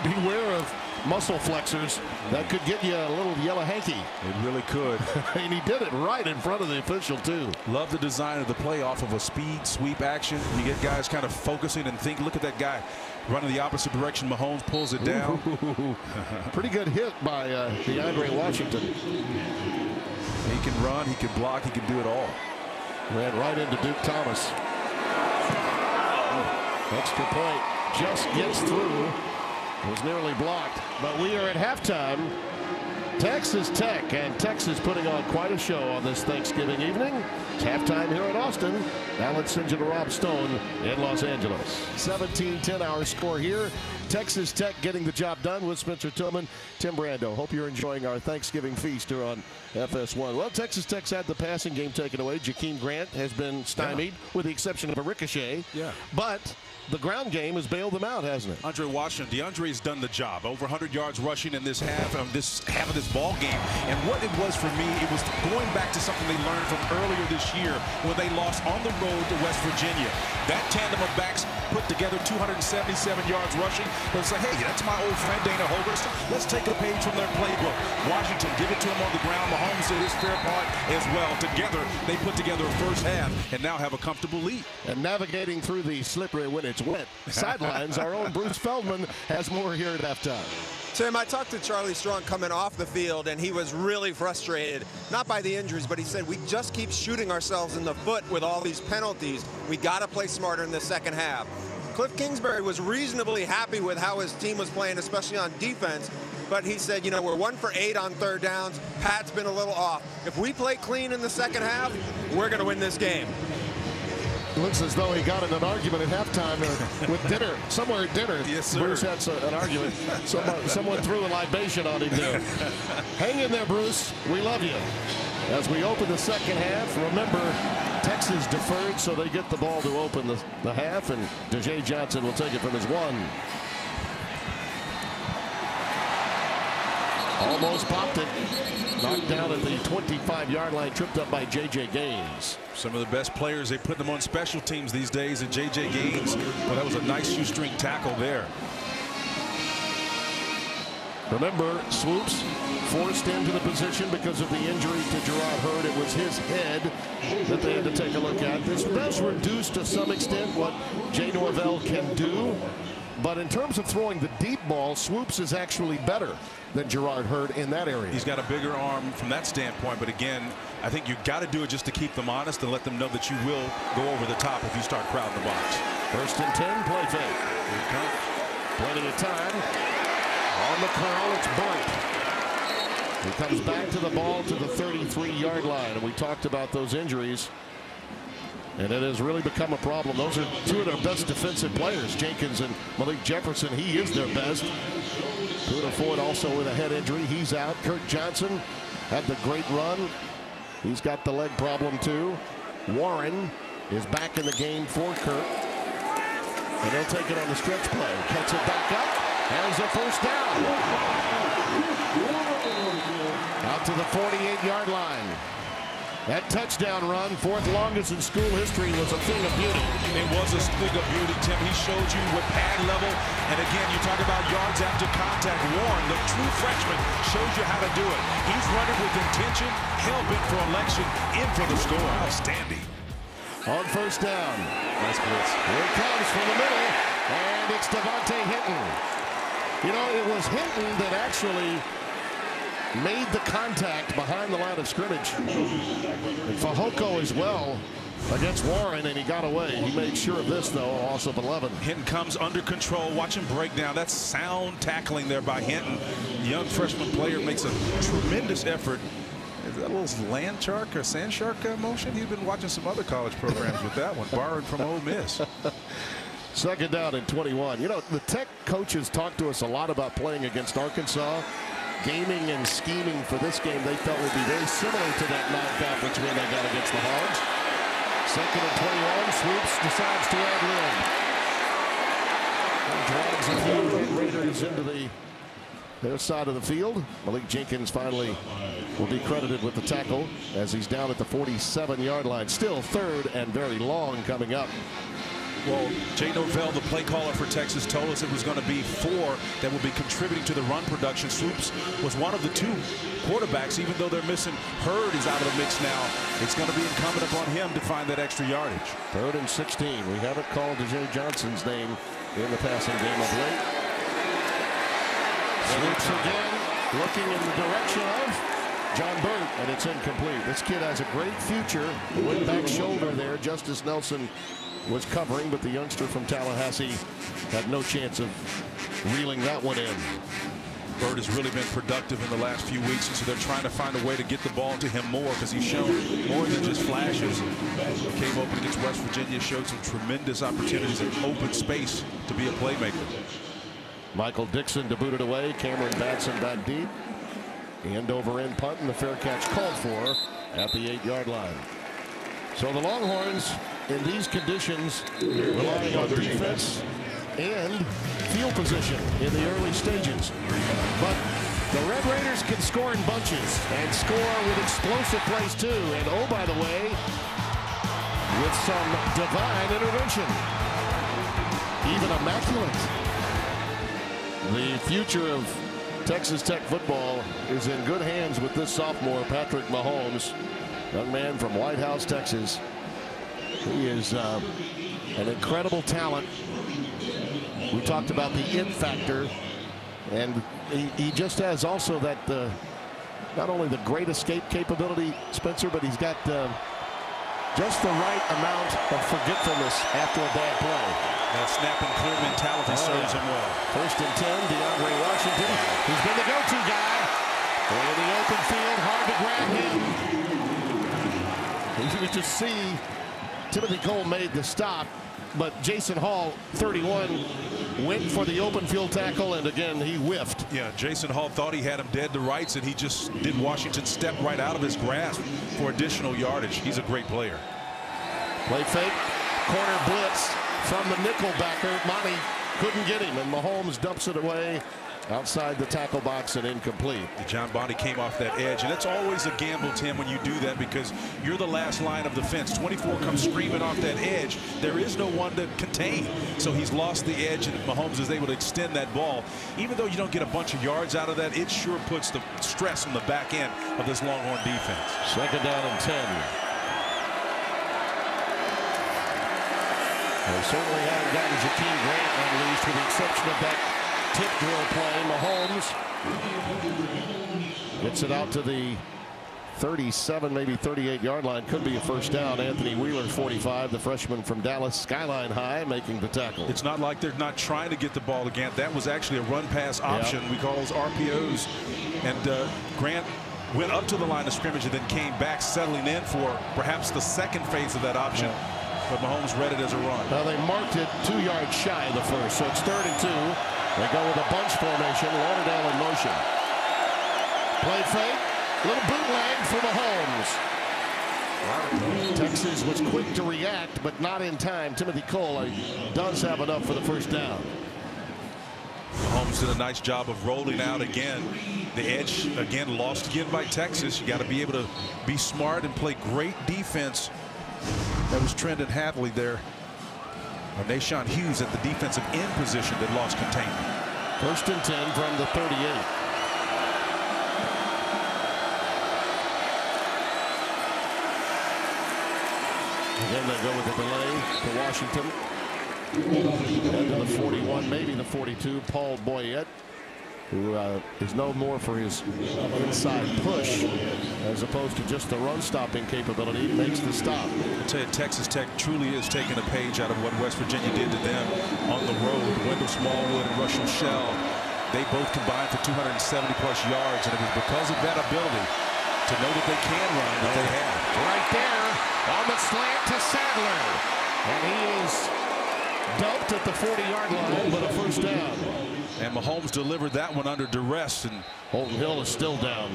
Beware of muscle flexors. That could get you a little yellow hanky. It really could. And he did it right in front of the official too. Love the design of the play off of a speed sweep action. You get guys kind of focusing and think, look at that guy running the opposite direction. Mahomes pulls it down. Pretty good hit by DeAndre Washington. He can run, he can block, he can do it all. Ran right into Duke Thomas. Extra point just gets through. Was nearly blocked, but we are at halftime. Texas Tech, and Texas putting on quite a show on this Thanksgiving evening. It's halftime here in Austin. Now let's send you to Rob Stone in Los Angeles. 17-10 our score here. Texas Tech getting the job done with Spencer Tillman, Tim Brando. Hope you're enjoying our Thanksgiving feast here on FS1. Well, Texas Tech's had the passing game taken away. Jakeem Grant has been stymied, with the exception of a ricochet. Yeah. But the ground game has bailed them out, hasn't it? DeAndre Washington. DeAndre's done the job. Over 100 yards rushing in this half of this ball game. And what it was for me, it was going back to something they learned from earlier this year when they lost on the road to West Virginia. That tandem of backs put together 277 yards rushing. They'll say, hey, that's my old friend Dana Hogerst. Let's take a page from their playbook. Washington, give it to him on the ground. Mahomes did his fair part as well. Together, they put together a first half and now have a comfortable lead. And navigating through the slippery when it's wet sidelines, our own Bruce Feldman has more here at halftime. Tim, I talked to Charlie Strong coming off the field, and he was really frustrated, not by the injuries, but he said we just keep shooting ourselves in the foot with all these penalties. We got to play smarter in the second half. Cliff Kingsbury was reasonably happy with how his team was playing, especially on defense, but he said, you know, we're 1 for 8 on third downs. Pat's been a little off. If we play clean in the second half, we're going to win this game. Looks as though he got in an argument at halftime with dinner, somewhere at dinner. Yes, sir. Bruce had an argument. Someone threw a libation on him there. Hang in there, Bruce. We love you. As we open the second half, remember, Texas deferred, so they get the ball to open the half, and DeJay Johnson will take it from his 1. Almost popped it. Knocked down at the 25-yard line, tripped up by J.J. Gaines. Some of the best players, they put them on special teams these days, and J.J. Gaines, well, that was a nice shoestring tackle there. Remember, Swoops forced into the position because of the injury to Jerrod Heard. It was his head that they had to take a look at. This does reduce to some extent what Jay Norvell can do. But in terms of throwing the deep ball, Swoops is actually better than Jerrod Heard in that area. He's got a bigger arm from that standpoint, but again, I think you've got to do it just to keep them honest and let them know that you will go over the top if you start crowding the box. First and 10, play fake. Plenty of time. On the curl, it's Burt. He comes back to the ball to the 33-yard line. And we talked about those injuries. And it has really become a problem. Those are two of their best defensive players, Jenkins and Malik Jefferson. He is their best. Kuda Ford also with a head injury. He's out. Kirk Johnson had the great run. He's got the leg problem too. Warren is back in the game for Kirk. And they'll take it on the stretch play. Cuts it back up. There's a first down. Out to the 48-yard line. That touchdown run, fourth longest in school history, was a thing of beauty. It was a thing of beauty, Tim. He showed you with pad level. And again, you talk about yards after contact. Warren, the true freshman, shows you how to do it. He's running with intention, hell-bent for election, in for the score. Outstanding. On first down. Nice blitz. Here it comes from the middle, and it's Devontae Hinton. You know, it was Hinton that actually made the contact behind the line of scrimmage. And Fehoko as well against Warren, and he got away. He made sure of this, though, loss of 11. Hinton comes under control. Watch him break down. That's sound tackling there by Hinton. The young freshman player makes a tremendous effort. Is that a little land shark or sand shark motion? He's been watching some other college programs with that one, borrowed from Ole Miss. Second down and 21. You know, the Tech coaches talked to us a lot about playing against Arkansas. Gaming and scheming for this game they felt would be very similar to that non-conference win they got against the Hogs. Second and 21. Swoops decides to add Lynn. Drags a few Raiders into their side of the field. Malik Jenkins finally will be credited with the tackle as he's down at the 47-yard line. Still third and very long coming up. Well, Jay Novell, the play caller for Texas, told us it was going to be 4 that will be contributing to the run production. Swoops was one of the 2 quarterbacks, even though they're missing. Heard is out of the mix now. It's going to be incumbent upon him to find that extra yardage. Third and 16. We haven't called Jay Johnson's name in the passing game of late. Swoops again, looking in the direction of John Burt, and it's incomplete. This kid has a great future. Went back shoulder there. Justice Nelson was covering, but the youngster from Tallahassee had no chance of reeling that one in. Bird has really been productive in the last few weeks, and so they're trying to find a way to get the ball to him more because he's shown more than just flashes. He came open against West Virginia, showed some tremendous opportunities in open space to be a playmaker. Michael Dixon to boot it away. Cameron Batson back deep. End over end punt, and the fair catch called for at the 8-yard line. So the Longhorns, in these conditions, relying on defense and field position in the early stages. But the Red Raiders can score in bunches and score with explosive plays too. And oh, by the way, with some divine intervention, even immaculate. The future of Texas Tech football is in good hands with this sophomore, Patrick Mahomes, young man from White House, Texas. He is an incredible talent. We talked about the it factor, and he just has also that not only the great escape capability, Spencer, but he's got just the right amount of forgetfulness after a bad play. That snap and clear mentality serves him well. First and 10, DeAndre Washington. He's been the go-to guy. In the open field, hard to grab him. You could just see Timothy Cole made the stop, but Jason Hall, 31, went for the open field tackle, and again, he whiffed. Yeah, Jason Hall thought he had him dead to rights, and he just did Washington step right out of his grasp for additional yardage. He's a great player. Play fake, corner blitz from the nickel backer. Monty couldn't get him, and Mahomes dumps it away outside the tackle box and incomplete. John Bondy came off that edge, and it's always a gamble, Tim, when you do that because you're the last line of defense. 24 comes screaming off that edge. There is no one to contain. So he's lost the edge, and Mahomes is able to extend that ball. Even though you don't get a bunch of yards out of that, it sure puts the stress on the back end of this Longhorn defense. Second down and 10. They certainly haven't gotten Jakeem Grant unleashed with the exception of that tip drill play. Mahomes gets it out to the 37, maybe 38-yard line. Could be a first down. Anthony Wheeler, 45, the freshman from Dallas, Skyline High, making the tackle. It's not like they're not trying to get the ball again. That was actually a run-pass option. Yep. We call those RPOs. And Grant went up to the line of scrimmage and then came back, settling in for perhaps the second phase of that option. But Mahomes read it as a run. Well, they marked it 2 yards shy of the first, so it's 3rd and 2. They go with a bunch formation. Lauderdale in motion. Play fake. Little bootleg for Mahomes. Texas was quick to react, but not in time. Timothy Cole does have enough for the first down. Mahomes did a nice job of rolling out again. The edge, again, lost again by Texas. You got to be able to be smart and play great defense. That was Trendon Hadley there. Nashawn Hughes at the defensive end position that lost containment. 1st and 10 from the 38. Again, they go with the delay to Washington. And to the 41, maybe the 42, Paul Boyette, who is known more for his inside push as opposed to just the run-stopping capability. Makes the stop. I'll tell you, Texas Tech truly is taking a page out of what West Virginia did to them on the road. Wendell Smallwood and Russell Shell, they both combined for 270-plus yards, and it was because of that ability to know that they can run that they have. Right there on the slant to Sadler, and he is dumped at the 40-yard line, but a first down. And Mahomes delivered that one under duress, and Holton Hill is still down.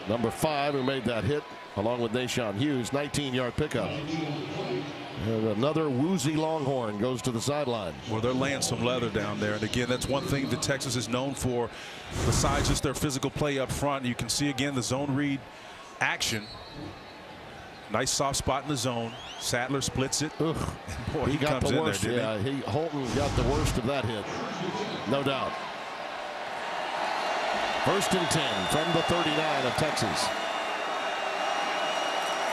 Number 5, who made that hit, along with Nashawn Hughes, 19-yard pickup. And another woozy Longhorn goes to the sideline. Well, they're laying some leather down there. And again, that's one thing that Texas is known for, besides just their physical play up front. You can see again the zone read action. Nice soft spot in the zone. Sadler splits it. Ugh. And boy, he got comes the in worst. there, didn't he? Holton got the worst of that hit. No doubt. 1st and 10 from the 39 of Texas.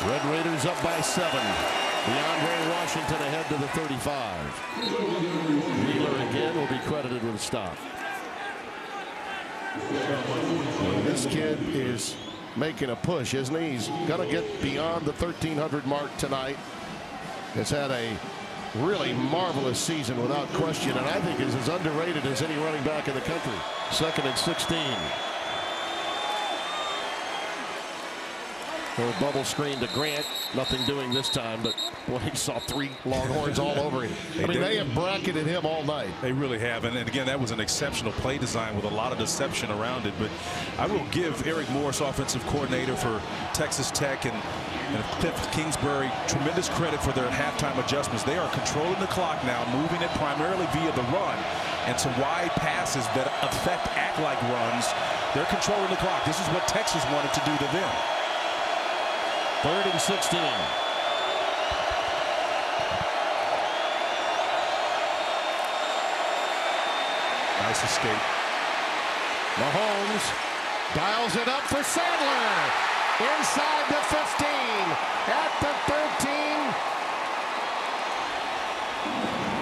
Red Raiders up by 7. DeAndre Washington ahead to the 35. Wheeler again will be credited with a stop. Well, this kid is making a push, isn't he? He's going to get beyond the 1,300 mark tonight. Has had a really marvelous season without question, and I think is as underrated as any running back in the country. 2nd and 16. Little bubble screen to Grant. Nothing doing this time, but boy, he saw 3 Longhorns all over him. I mean, they have bracketed him all night. They really have. And again, that was an exceptional play design with a lot of deception around it. But I will give Eric Morris, offensive coordinator for Texas Tech, and Cliff Kingsbury tremendous credit for their halftime adjustments. They are controlling the clock now, moving it primarily via the run and some wide passes that act like runs. They're controlling the clock. This is what Texas wanted to do to them. 3rd and 16. Nice escape. Mahomes dials it up for Sadler. Inside the 15. At the 13.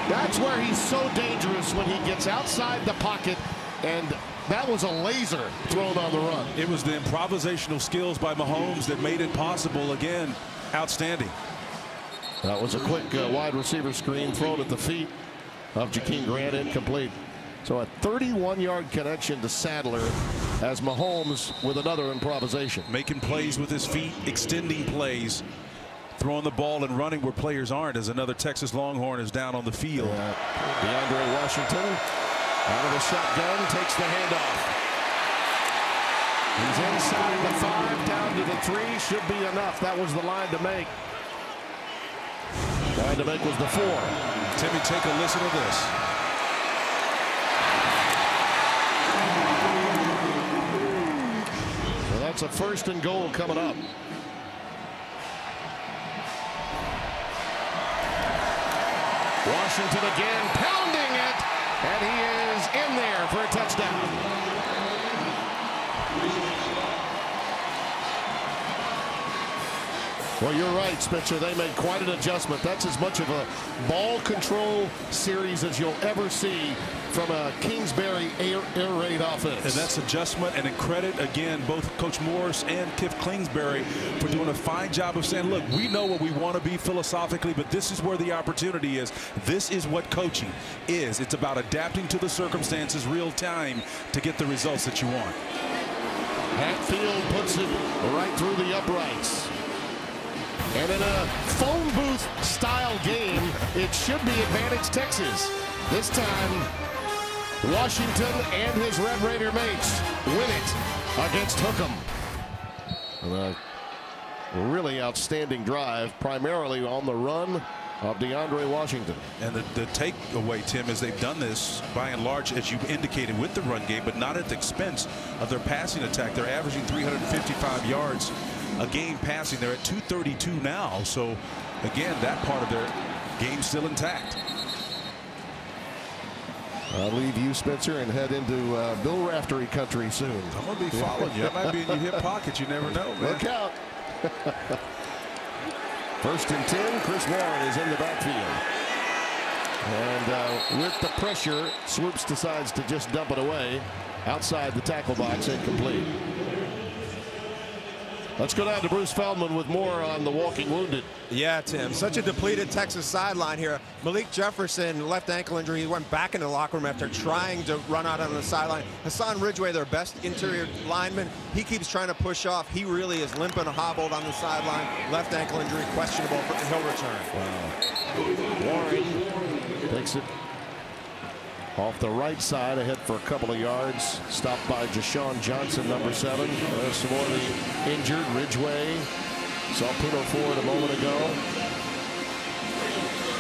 That's where he's so dangerous, when he gets outside the pocket, and that was a laser thrown on the run. It was the improvisational skills by Mahomes that made it possible. Again, outstanding. That was a quick wide receiver screen thrown at the feet of Jakeem Grant, incomplete. So a 31-yard connection to Sadler as Mahomes with another improvisation. Making plays with his feet, extending plays, throwing the ball and running where players aren't, as another Texas Longhorn is down on the field. DeAndre Washington out of the shotgun, takes the handoff. He's inside the 5, down to the 3. Should be enough. That was the line to make. Line to make was the 4. Timmy, take a listen to this. So that's a 1st and goal coming up. Washington again pounding it, and he is in there for a touchdown. Well, you're right, Spencer. They made quite an adjustment. That's as much of a ball control series as you'll ever see from a Kingsbury air raid offense. And that's adjustment, and in credit, again, both Coach Morris and Cliff Kingsbury for doing a fine job of saying, look, we know what we want to be philosophically, but this is where the opportunity is. This is what coaching is. It's about adapting to the circumstances real time to get the results that you want. Hatfield puts it right through the uprights. And in a phone booth style game, it should be advantage Texas. This time, Washington and his Red Raider mates win it against Hookham. A really outstanding drive, primarily on the run of DeAndre Washington. And the takeaway, Tim, is they've done this by and large, as you indicated, with the run game, but not at the expense of their passing attack. They're averaging 355 yards a game passing. They're at 232 now. So, again, that part of their game still intact. I'll leave you, Spencer, and head into Bill Raftery country soon. I'm going to be following you. I might be in your hip pocket. You never know, man. Look out. First and 10, Chris Warren is in the backfield. And with the pressure, Swoops decides to just dump it away outside the tackle box, incomplete. Let's go down to Bruce Feldman with more on the walking wounded. Yeah, Tim, such a depleted Texas sideline here. Malik Jefferson, left ankle injury. He went back in the locker room after trying to run out on the sideline. Hassan Ridgway, their best interior lineman, he keeps trying to push off. He really is limping and hobbled on the sideline. Left ankle injury, questionable, but he'll return. Wow. Warren takes it off the right side, ahead for a couple of yards. Stopped by Jashawn Johnson, number 7. There's some more of the injured. Ridgway. Saw Puno Ford a moment ago.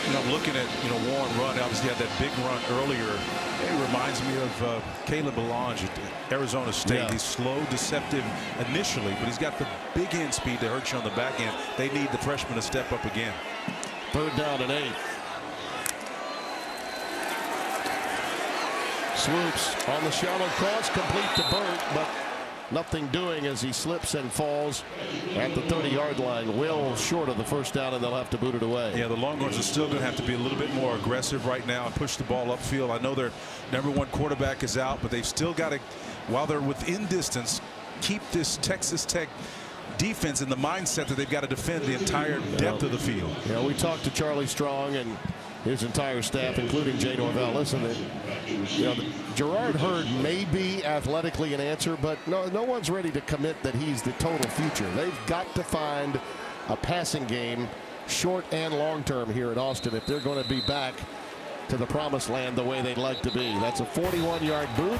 You know, I'm looking at, Warren run. Obviously had that big run earlier. It reminds me of Caleb Belange at Arizona State. Yeah. He's slow, deceptive initially, but he's got the big end speed that hurts you on the back end. They need the freshman to step up again. 3rd down and 8. Swoops on the shallow cross, complete to Burt, but nothing doing as he slips and falls at the 30-yard line, well short of the first down, and they'll have to boot it away. Yeah, the Longhorns are still going to have to be a little bit more aggressive right now and push the ball upfield. I know their #1 quarterback is out, but they've still got to, while they're within distance, keep this Texas Tech defense in the mindset that they've got to defend the entire depth of the field. Yeah, we talked to Charlie Strong and his entire staff, including Jay Norvell. Listen, Jerrod Heard may be athletically an answer, but no one's ready to commit that he's the total future. They've got to find a passing game, short and long term, here at Austin if they're going to be back to the promised land the way they'd like to be. That's a 41-yard boot,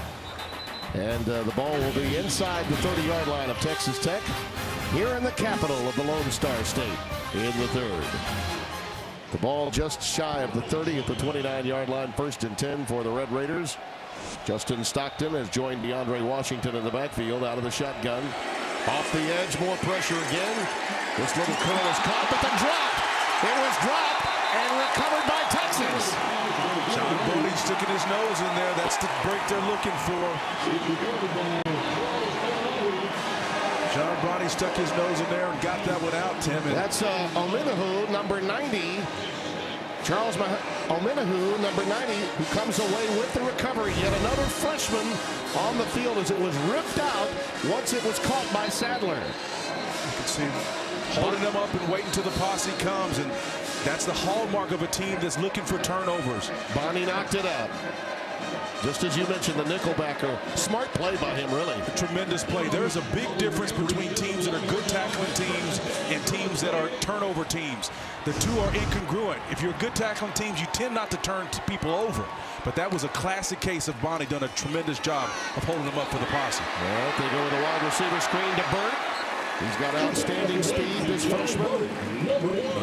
and the ball will be inside the 30-yard line of Texas Tech here in the capital of the Lone Star State in the 3rd. The ball just shy of the 30 at the 29-yard line. 1st and 10 for the Red Raiders. Justin Stockton has joined DeAndre Washington in the backfield out of the shotgun. Off the edge, more pressure again. This little curl is caught, but the drop. It was dropped and recovered by Texas. John Brody sticking his nose in there. That's the break they're looking for. John Brody stuck his nose in there and got that one out, Tim. That's Ominahu, number 90. Charles Ominahu, number 90, who comes away with the recovery. Yet another freshman on the field as it was ripped out once it was caught by Sadler. You can see holding them up and waiting till the posse comes, and that's the hallmark of a team that's looking for turnovers. Bonnie knocked it out. Just as you mentioned, the nickelbacker, smart play by him, really. A tremendous play. There's a big difference between teams that are good tackling teams and teams that are turnover teams. The two are incongruent. If you're good tackling teams, you tend not to turn people over. But that was a classic case of Bonnie done a tremendous job of holding them up for the posse. Well, they go with a wide receiver screen to Burt. He's got outstanding speed, this freshman.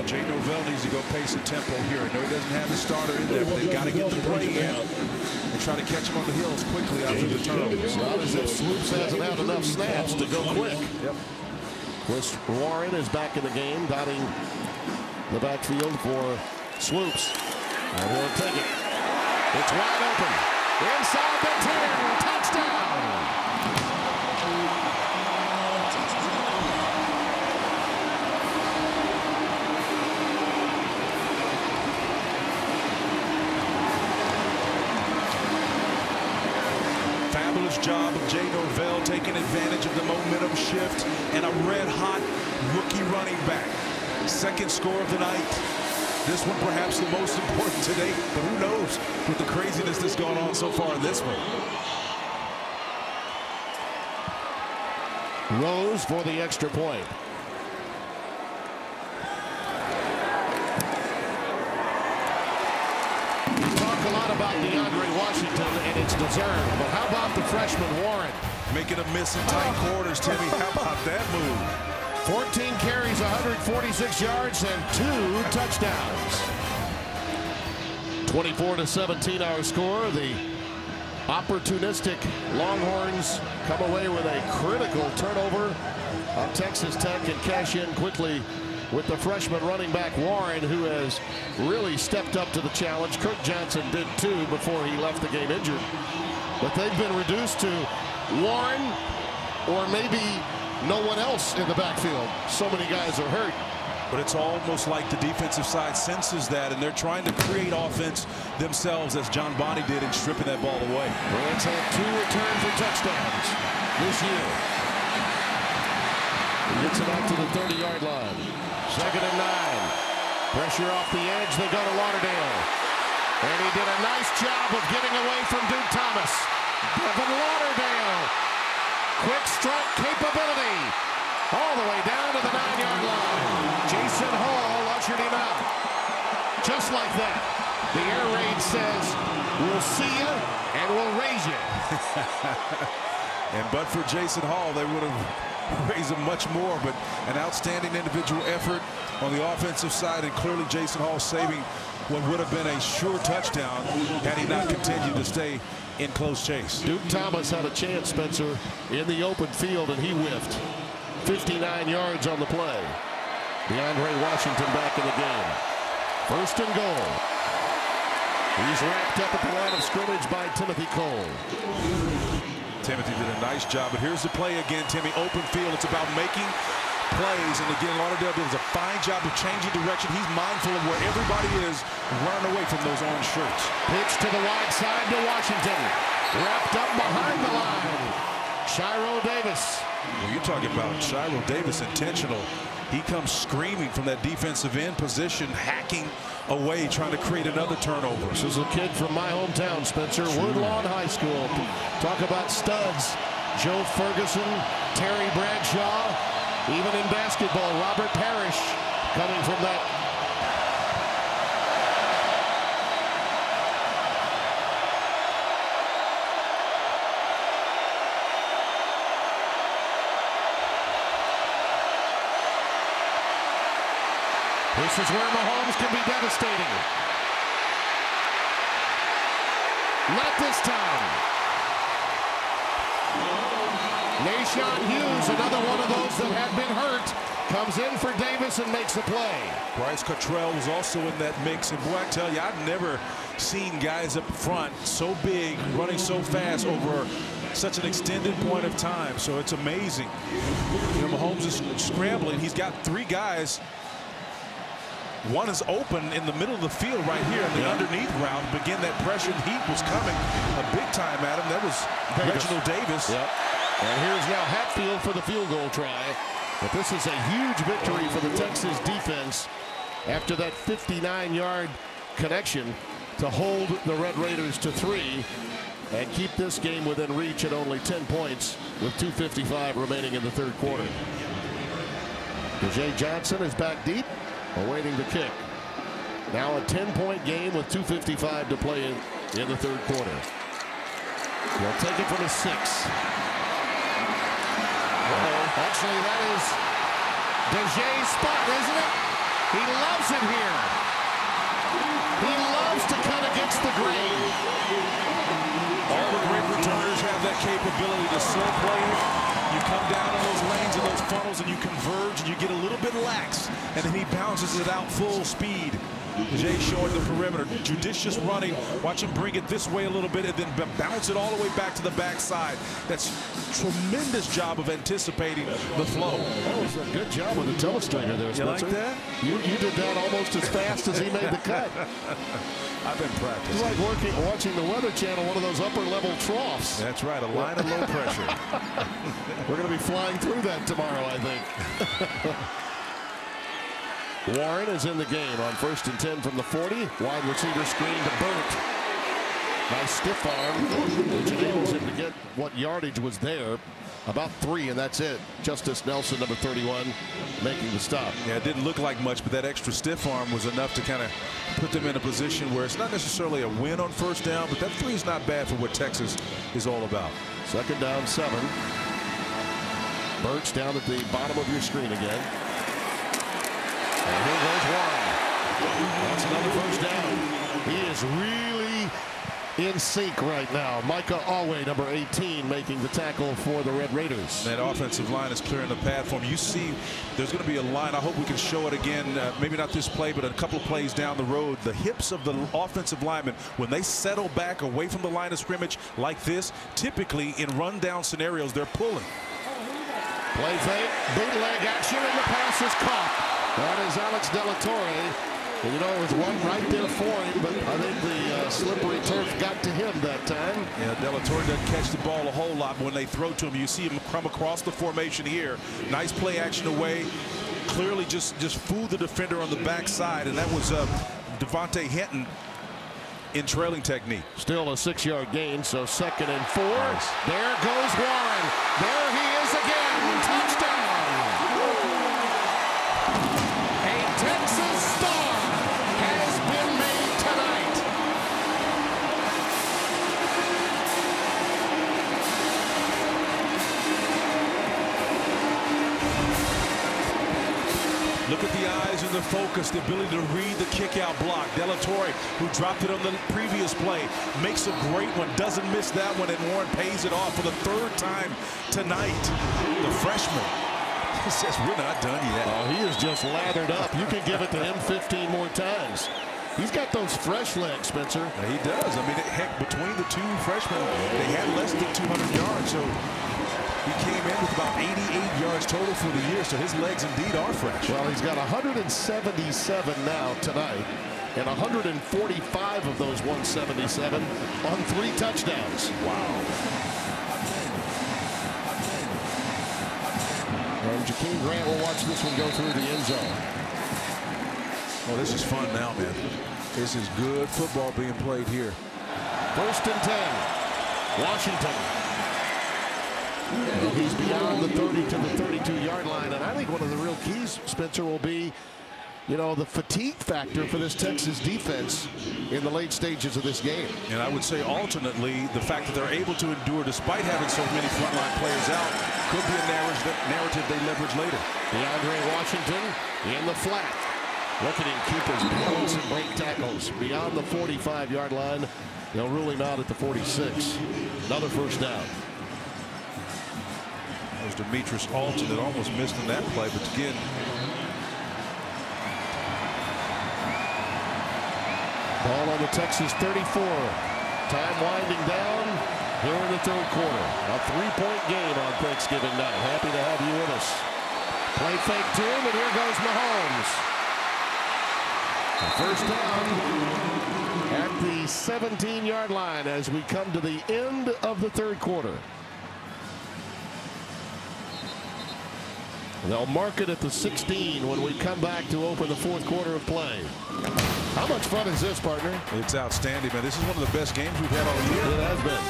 Jay Norvell needs to go pace and tempo here. I know he doesn't have the starter in there, but they've got to get the play in and try to catch him on the heels quickly after the turnover. It's not as if Swoops hasn't had enough snaps to go quick. Yep. Chris Warren is back in the game, dotting the backfield for Swoops. And he'll take it. It's wide open. Inside the 10. Touchdown. Wonderful's job of Jay Norvell taking advantage of the momentum shift and a red-hot rookie running back. Second score of the night. This one perhaps the most important today, but who knows with the craziness that's gone on so far in this one. Rose for the extra point. We talk a lot about DeAndre Washington, and it's deserved. But how about the freshman Warren? Making a miss in tight quarters, Timmy. How about that move? 14 carries, 146 yards, and 2 touchdowns. 24-17 our score. The opportunistic Longhorns come away with a critical turnover of Texas Tech and cash in quickly with the freshman running back Warren, who has really stepped up to the challenge. Kirk Johnson did too before he left the game injured. But they've been reduced to Warren or maybe no one else in the backfield. So many guys are hurt. But it's almost like the defensive side senses that, and they're trying to create offense themselves, as John Bonney did in stripping that ball away. Rams had 2 returns for touchdowns this year. He gets it out to the 30-yard line. 2nd and 9. Pressure off the edge. They go to Lauderdale. And he did a nice job of getting away from Duke Thomas. Devin Lauderdale. Quick strike capability. All the way down to the 9-yard line. Jason Hall ushered him out. Just like that. The air raid says, we'll see you and we'll raise you. And but for Jason Hall, they would have raised him much more. But an outstanding individual effort on the offensive side, and clearly Jason Hall saving what would have been a sure touchdown had he not continued to stay in close chase. Duke Thomas had a chance, Spencer, in the open field, and he whiffed. 59 yards on the play. DeAndre Washington back in the game. 1st and goal. He's wrapped up at the line of scrimmage by Timothy Cole. Timothy did a nice job, but here's the play again, Timmy. Open field. It's about making plays, and again, Lauderdale does a fine job of changing direction. He's mindful of where everybody is running away from those orange shirts. Pitch to the wide side to Washington. Wrapped up behind the line. Shiro Davis. Well, you're talking about Shiro Davis intentional. He comes screaming from that defensive end position, hacking away, trying to create another turnover. This is a kid from my hometown, Spencer. Woodlawn High School. Talk about studs. Joe Ferguson, Terry Bradshaw, even in basketball, Robert Parrish coming from that. This is where Mahomes can be devastating. Not this time. Nashawn Hughes, another one of those that had been hurt, comes in for Davis and makes the play. Bryce Cottrell was also in that mix, and boy, I tell you, I've never seen guys up front so big, running so fast over such an extended point of time. So it's amazing. You know, Mahomes is scrambling. He's got 3 guys. One is open in the middle of the field right here in the underneath route. Again, that pressure and heat was coming a big time at him. That was Reginald Davis. Yep. And here's now Hatfield for the field goal try. But this is a huge victory for the Texas defense after that 59-yard connection to hold the Red Raiders to 3 and keep this game within reach at only 10 points with 2:55 remaining in the 3rd quarter. Jay Johnson is back deep, awaiting the kick. Now a 10-point game with 2:55 to play in the 3rd quarter. He'll take it from his 6. Actually, that is DeJay's spot, isn't it? He loves it here. He loves to cut against the grain. All the great returners have that capability to slow play it. You come down in those lanes and those funnels and you converge and you get a little bit lax, and then he bounces it out full speed. Jay showing the perimeter. Judicious running. Watch him bring it this way a little bit and then bounce it all the way back to the backside. That's tremendous job of anticipating the flow. That was a good job with the telestrainer there, Spencer. You like that? You did that almost as fast as he made the cut. I've been practicing. It's like watching the Weather Channel, one of those upper-level troughs. That's right, a line of low pressure. We're going to be flying through that tomorrow, I think. Warren is in the game on 1st and 10 from the 40. Wide receiver screen to Burt. Nice stiff arm, which enables him to get what yardage was there. About 3, and that's it. Justice Nelson, number 31, making the stop. Yeah, it didn't look like much, but that extra stiff arm was enough to kind of put them in a position where it's not necessarily a win on 1st down, but that 3 is not bad for what Texas is all about. 2nd down, 7. Burt's down at the bottom of your screen again. And here goes Warren. That's another 1st down. He is really in sync right now. Micah Alway, number 18, making the tackle for the Red Raiders. That offensive line is clearing the path for him. You see there's going to be a line. I hope we can show it again. Maybe not this play, but a couple of plays down the road. The hips of the offensive linemen, when they settle back away from the line of scrimmage like this, typically in run-down scenarios, they're pulling. Play fake, bootleg action, and the pass is caught. That is Alex Delatorre. You know, it was one right there for him, but I think the slippery turf got to him that time. Yeah, Delatorre doesn't catch the ball a whole lot, but when they throw to him, you see him come across the formation here. Nice play action away. Clearly just fooled the defender on the backside, and that was Devontae Hinton in trailing technique. Still a 6-yard gain, so 2nd and 4. Nice. There goes Warren. There he is again. Touchdown. A Texas star has been made tonight. Look at the eyes and the focus, the ability to read the kick-out block. Delatorre, who dropped it on the previous play, makes a great one, doesn't miss that one, and Warren pays it off for the 3rd time tonight. The freshman says, we're not done yet. Oh, he is just lathered up. You can give it to him 15 more times. He's got those fresh legs, Spencer. Yeah, he does. I mean, heck, between the 2 freshmen, they had less than 200 yards, so he came in with about 88 yards total for the year, so his legs indeed are fresh. Well, he's got 177 now tonight, and 145 of those 177 on 3 touchdowns. Wow. And Jakeem Grant will watch this one go through the end zone. Oh, this is fun now, man. This is good football being played here. 1st and 10. Washington. And he's beyond the 30 to the 32-yard line. And I think one of the real keys, Spencer, will be, you know, the fatigue factor for this Texas defense in the late stages of this game. And I would say alternately, the fact that they're able to endure despite having so many frontline players out could be a narrative they leverage later. DeAndre Washington in the flat. Look at him keep his balance and break tackles beyond the 45-yard line. They'll rule him out at the 46. Another 1st down. There's Demetrius Alton that almost missed in that play, but again, ball on the Texas 34. Time winding down here in the 3rd quarter. A 3-point game on Thanksgiving night. Happy to have you with us. Play fake to him, and here goes Mahomes. 1st down at the 17-yard line as we come to the end of the 3rd quarter. They'll mark it at the 16 when we come back to open the 4th quarter of play. How much fun is this, partner? It's outstanding, man. This is one of the best games we've had all year. It has been.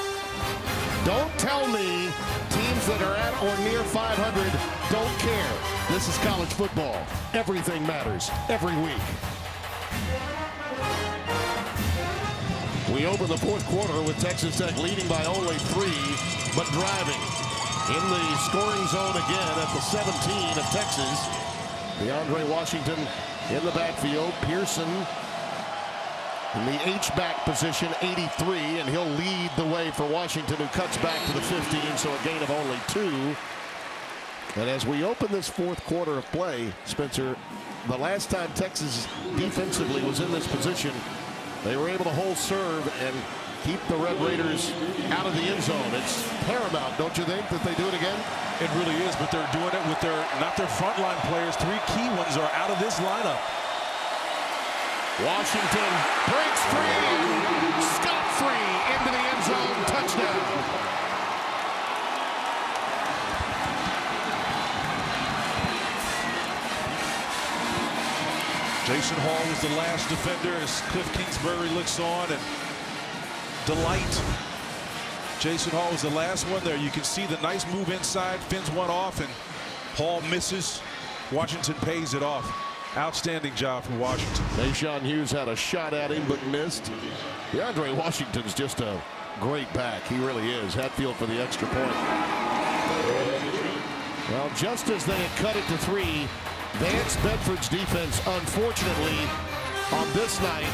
Don't tell me teams that are at or near 500 don't care. This is college football. Everything matters every week. We open the 4th quarter with Texas Tech leading by only 3, but driving. In the scoring zone again at the 17 of Texas. DeAndre Washington in the backfield. Pearson in the H-back position, 83, and he'll lead the way for Washington, who cuts back to the 15, so a gain of only 2. And as we open this fourth quarter of play, Spencer, the last time Texas defensively was in this position, they were able to hold serve and keep the Red Raiders out of the end zone. It's paramount, don't you think, that they do it again? It really is, but they're doing it with not their frontline players. Three key ones are out of this lineup. Washington breaks free, scot-free into the end zone, touchdown. Jason Hall was the last defender as Cliff Kingsbury looks on and delight. Jason Hall was the last one there. You can see the nice move inside, fins one off, and Hall misses. Washington pays it off. Outstanding job from Washington. Nashawn Hughes had a shot at him but missed. DeAndre Washington's just a great back. He really is. Hatfield for the extra point. Well, just as they had cut it to 3, Vance Bedford's defense, unfortunately, on this night,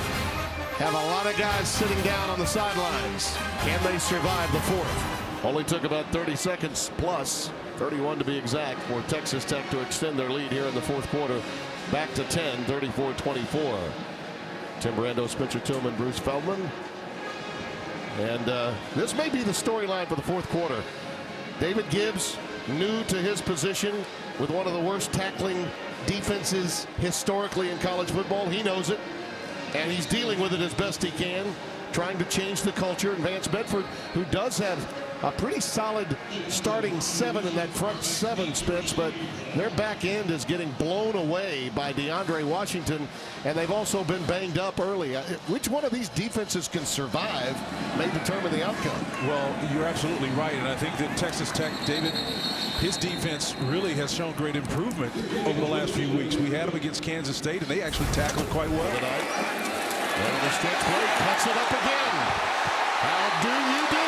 have a lot of guys sitting down on the sidelines. Can they survive the fourth? Only took about 30 seconds plus, 31 to be exact, for Texas Tech to extend their lead here in the fourth quarter. Back to 10, 34-24. Tim Brando, Spencer Tillman, Bruce Feldman. And this may be the storyline for the fourth quarter. David Gibbs, new to his position with one of the worst tackling defenses historically in college football. He knows it, and he's dealing with it as best he can, trying to change the culture. And Vance Bedford, who does have a pretty solid starting 7 in that front 7, Spence, but their back end is getting blown away by DeAndre Washington, and they've also been banged up early. Which one of these defenses can survive may determine the outcome. Well, you're absolutely right, and I think that Texas Tech, David, his defense really has shown great improvement over the last few weeks. We had them against Kansas State, and they actually tackled quite well tonight. And the stretch play cuts it up again. How do you do?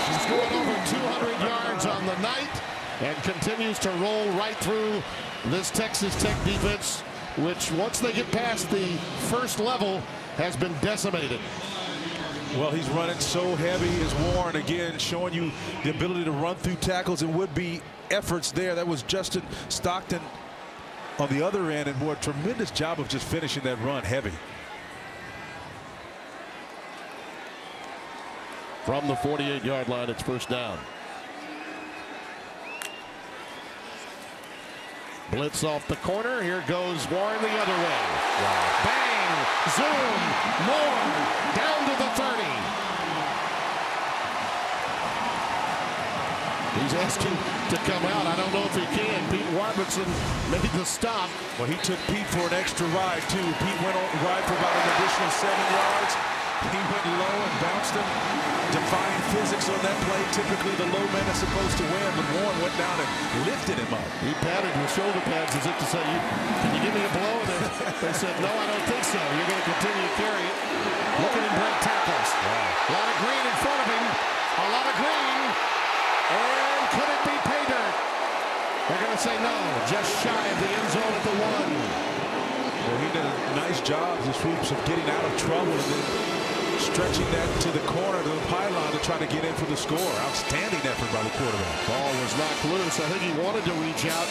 He's going over 200 yards on the night and continues to roll right through this Texas Tech defense, which once they get past the first level has been decimated. Well, he's running so heavy as Warren, again, showing you the ability to run through tackles and would-be efforts there. That was Justin Stockton on the other end, and boy, a tremendous job of just finishing that run heavy. From the 48-yard line, it's first down. Blitz off the corner. Here goes Warren the other way. Wow. Bang! Zoom! More! Down to the 30. He's asking to come out. I don't know if he can. Pete Robertson made the stop. Well, he took Pete for an extra ride, too. Pete went on ride for about an additional 7 yards. He went low and bounced him. Defying physics on that play. Typically, the low man is supposed to win, but Warren went down and lifted him up. He patted with shoulder pads as if to say, can you give me a blow? And they said, no, I don't think so. You're going to continue to carry it. Look at him break tackles. Wow. A lot of green in front of him. A lot of green. And could it be pay dirt? They're going to say no. Just shy of the end zone at the 1. Well, he did a nice job, the Swoops, of getting out of trouble and then stretching that to the corner, to the pylon, to try to get in for the score. Outstanding effort by the quarterback. Ball was knocked loose. I think he wanted to reach out,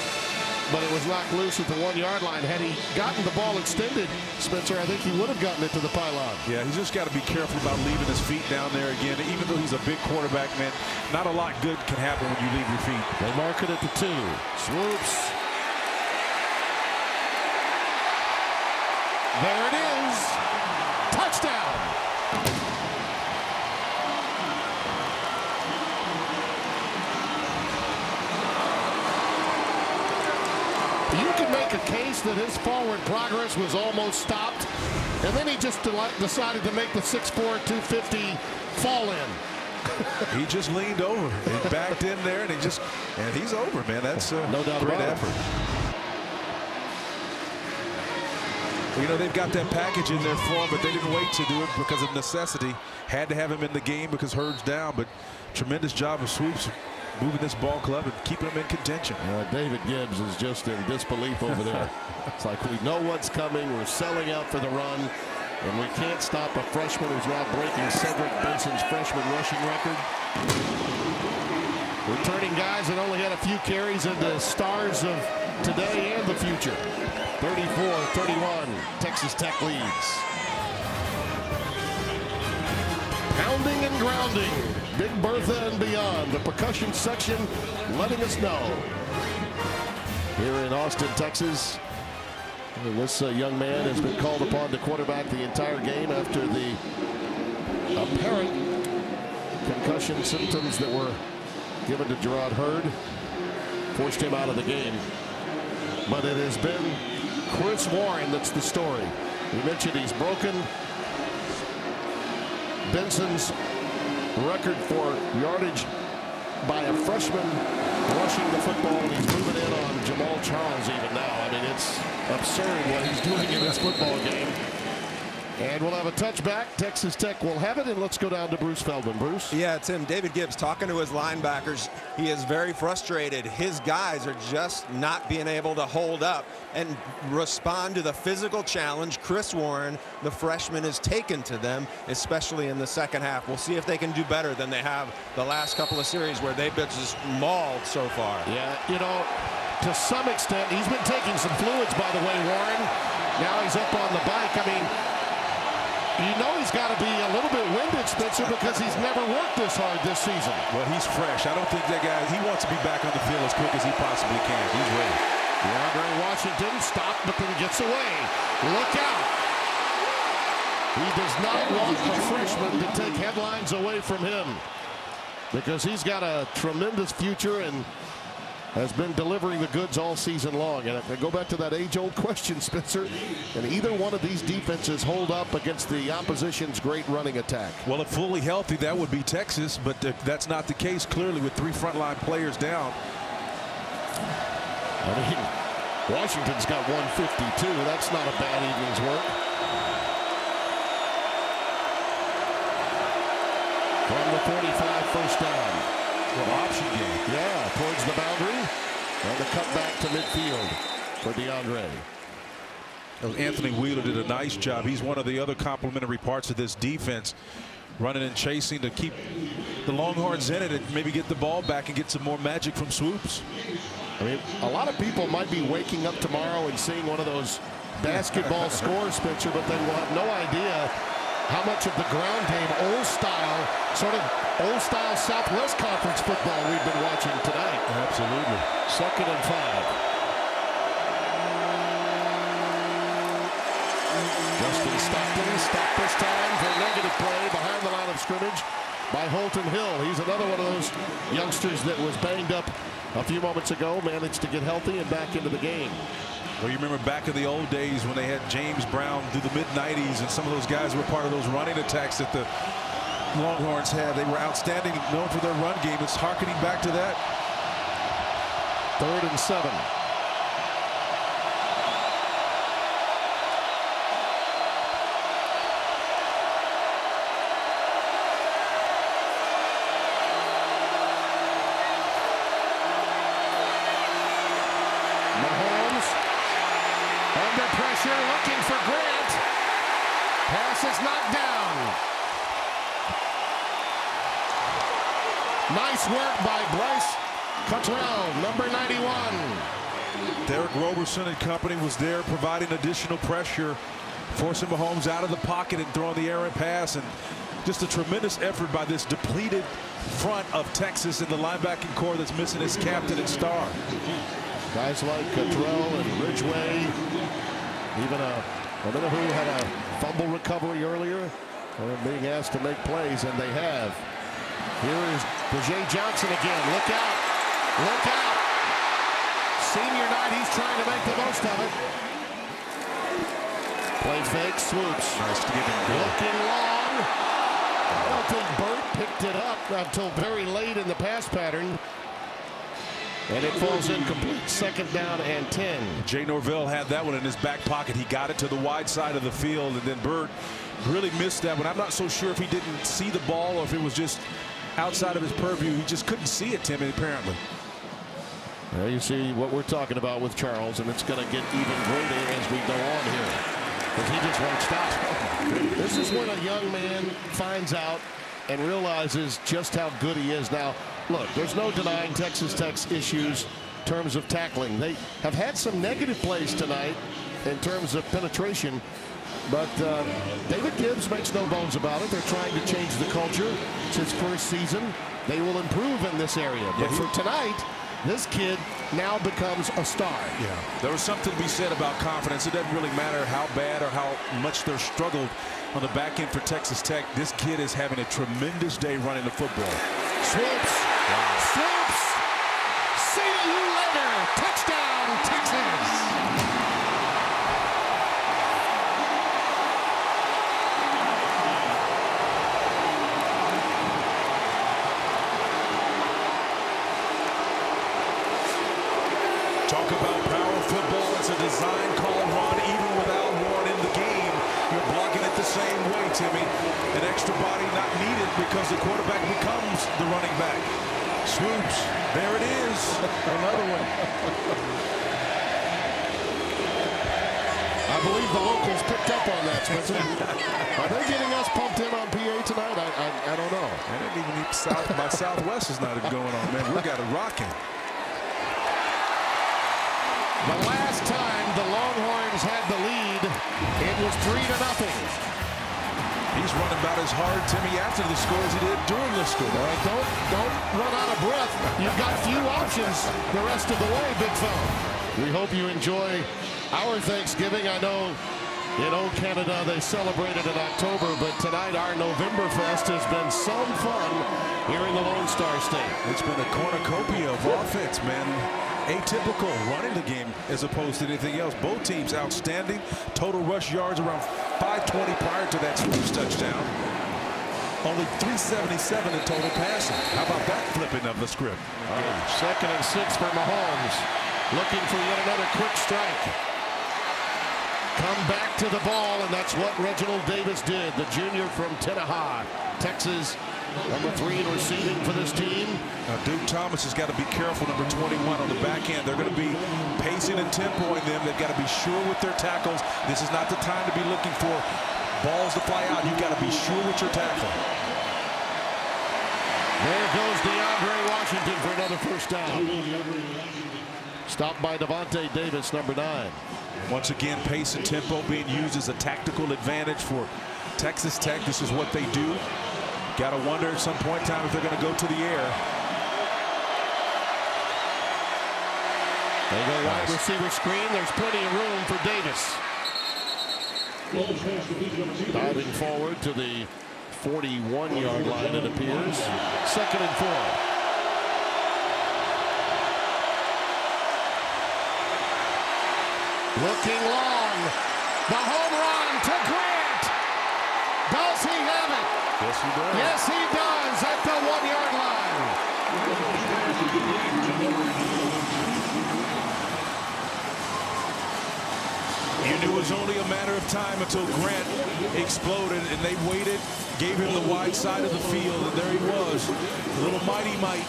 but it was knocked loose at the 1-yard line. Had he gotten the ball extended, Spencer, I think he would have gotten it to the pylon. Yeah, he's just got to be careful about leaving his feet down there again. Even though he's a big quarterback, man, not a lot good can happen when you leave your feet. They mark it at the 2. Swoops. There it is. Touchdown. You can make a case that his forward progress was almost stopped, and then he just decided to make the 6'4", 250 fall in. He just leaned over and backed in there, and he's over, man. That's no doubt great about effort. You know, they've got that package in there for him, but they didn't wait to do it because of necessity. Had to have him in the game because Heard's down, but tremendous job of Swoops moving this ball club and keeping them in contention. David Gibbs is just in disbelief over there. It's like we know what's coming. We're selling out for the run, and we can't stop a freshman who's now breaking Cedric Benson's freshman rushing record. Returning guys that only had a few carries into stars of today and the future. 34-31, Texas Tech leads. Pounding and grounding, Big Bertha and beyond. The percussion section letting us know. Here in Austin, Texas, this young man has been called upon to quarterback the entire game after the apparent concussion symptoms that were given to Jerrod Heard forced him out of the game. But it has been Chris Warren that's the story. We mentioned he's broken Benson's record for yardage by a freshman rushing the football, and he's moving in on Jamal Charles even now. I mean, it's absurd what he's doing in this football game. And we'll have a touchback. Texas Tech will have it, and let's go down to Bruce Feldman. Bruce? Yeah, Tim, David Gibbs talking to his linebackers. He is very frustrated. His guys are just not being able to hold up and respond to the physical challenge Chris Warren, the freshman, has taken to them, especially in the second half. We'll see if they can do better than they have the last couple of series where they've been just mauled so far. Yeah, you know, to some extent, he's been taking some fluids, by the way, Warren. Now he's up on the bike. I mean, you know he's got to be a little bit winded, Spencer, because he's never worked this hard this season. Well, he's fresh. I don't think that guy, he wants to be back on the field as quick as he possibly can. He's ready. DeAndre Washington stopped, but then gets away. Look out. He does not want a freshman to take headlines away from him, because he's got a tremendous future and has been delivering the goods all season long. And I go back to that age-old question, Spencer, and either one of these defenses hold up against the opposition's great running attack? Well, if fully healthy, that would be Texas, but that's not the case, clearly, with 3 frontline players down. I mean, Washington's got 152. That's not a bad evening's work. From the 45, first down. Well, option game. Yeah, towards the boundary. And the cutback to midfield for DeAndre. Anthony Wheeler did a nice job. He's one of the other complementary parts of this defense, running and chasing to keep the Longhorns in it and maybe get the ball back and get some more magic from swoops. I mean, a lot of people might be waking up tomorrow and seeing one of those basketball scores, Spencer, but they will have no idea how much of the ground game, sort of old style Southwest Conference football we've been watching tonight. Absolutely. 2nd and 5. Justin Stockton stopped this time for a negative play behind the line of scrimmage by Holton Hill. He's another one of those youngsters that was banged up a few moments ago, managed to get healthy and back into the game. Well, you remember back in the old days when they had James Brown through the mid-90s, and some of those guys were part of those running attacks that the Longhorns had. They were outstanding, known for their run game. It's harkening back to that. 3rd and 7. Mahomes under pressure, looking for Grant. Pass is knocked down. Nice work by Bryce Cottrell, number 91. Derek Roberson and company was there providing additional pressure, forcing Mahomes out of the pocket and throwing the errant pass. And just a tremendous effort by this depleted front of Texas and the linebacking core that's missing its captain and star. Guys like Cottrell and Ridgeway, even another who had a fumble recovery earlier, being asked to make plays, and they have. Here is Jay Johnson again. Look out. Look out. Senior night, he's trying to make the most of it. Play fake, swoops. Nice to get him good. Looking long. I don't think Burt picked it up until very late in the pass pattern. And it falls incomplete. 2nd down and 10. Jay Norvell had that one in his back pocket. He got it to the wide side of the field, and then Burt really missed that one. I'm not so sure if he didn't see the ball or if it was just outside of his purview. He just couldn't see it, Tim, apparently. Well, you see what we're talking about with Charles, and it's going to get even greater as we go on here, because he just won't stop. This is when a young man finds out and realizes just how good he is. Now, look, there's no denying Texas Tech's issues in terms of tackling. They have had some negative plays tonight in terms of penetration, but David Gibbs makes no bones about it. They're trying to change the culture. It's his first season. They will improve in this area. But for tonight, this kid now becomes a star. Yeah, there was something to be said about confidence. It doesn't really matter how bad or how much they're struggled on the back end for Texas Tech. This kid is having a tremendous day running the football. Swoops. Wow. Swoops. See you later. Touchdown, Texas. Talk about power football. It's a design call run. Even without Warren in the game, you're blocking it the same way, Timmy. An extra body not needed because the quarterback becomes the running back. Swoops. There it is. Another one. I believe the locals picked up on that, Spencer. Are they getting us pumped in on PA tonight? I don't know. I didn't even need my Southwest is not even going on, man. We got it rocking. The last time the Longhorns had the lead, it was 3-0. He's running about as hard, Timmy, after the score as he did during the score. Don't run out of breath. You've got few options the rest of the way, big fella. We hope you enjoy our Thanksgiving. I know in old Canada they celebrated in October, but tonight our November Fest has been some fun here in the Lone Star State. It's been a cornucopia of offense, man. Atypical running the game as opposed to anything else. Both teams outstanding. Total rush yards around 520 prior to that Swoops touchdown. Only 377 in total passing. How about that flipping of the script? 2nd and 6 for Mahomes. Looking for yet another quick strike. Come back to the ball, and that's what Reginald Davis did, the junior from Tenaha, Texas. Number 3 in receiving for this team. Now Duke Thomas has got to be careful, number 21 on the back end. They're going to be pacing and tempoing them. They've got to be sure with their tackles. This is not the time to be looking for balls to fly out. You've got to be sure with your tackle. There goes DeAndre Washington for another first down. Stopped by Devontae Davis, number 9. Once again, pace and tempo being used as a tactical advantage for Texas Tech. This is what they do. Got to wonder at some point in time if they're going to go to the air. They go wide receiver screen. There's plenty of room for Davis. Diving forward to the 41-yard line, it appears. 2nd and 4. Looking long. The home run to Grant. Does he have it? Yes, he does. Yes, he does at the 1-yard line. You knew it was only a matter of time until Grant exploded, and they waited, gave him the wide side of the field, and there he was. A little mighty might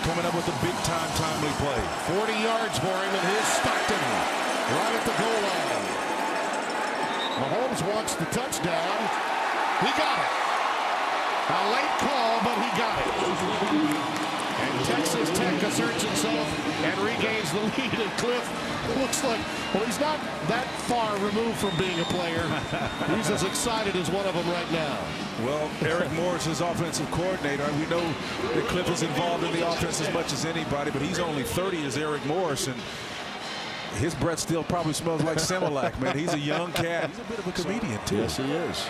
coming up with a big-time, timely play. 40 yards for him, and here's Stockton right at the goal line. Mahomes wants the touchdown. He got it. A late call, but he got it. And Texas Tech asserts itself and regains the lead. And Cliff looks like, well, he's not that far removed from being a player. He's as excited as one of them right now. Well, Eric Morris is offensive coordinator. We know that Cliff is involved in the offense as much as anybody, but he's only 30 as Eric Morris, and his breath still probably smells like Similac, man. He's a young cat. He's a bit of a comedian, too. Yes, he is.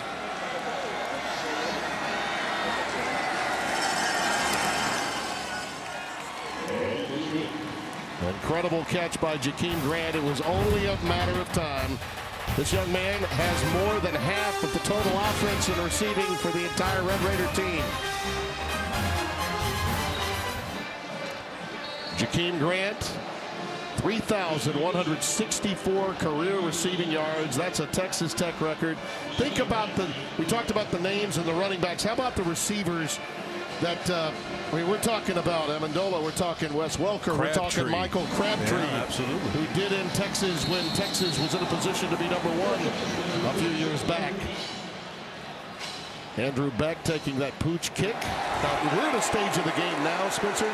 Incredible catch by Jakeem Grant. It was only a matter of time. This young man has more than half of the total offense in receiving for the entire Red Raider team. Jakeem Grant, 3,164 career receiving yards. That's a Texas Tech record. Think about we talked about the names and the running backs. How about the receivers that, we're talking about Amendola, we're talking Wes Welker, we're talking Michael Crabtree, absolutely, who did in Texas when Texas was in a position to be #1 a few years back. Andrew Beck taking that pooch kick. We're at a stage of the game now, Spencer,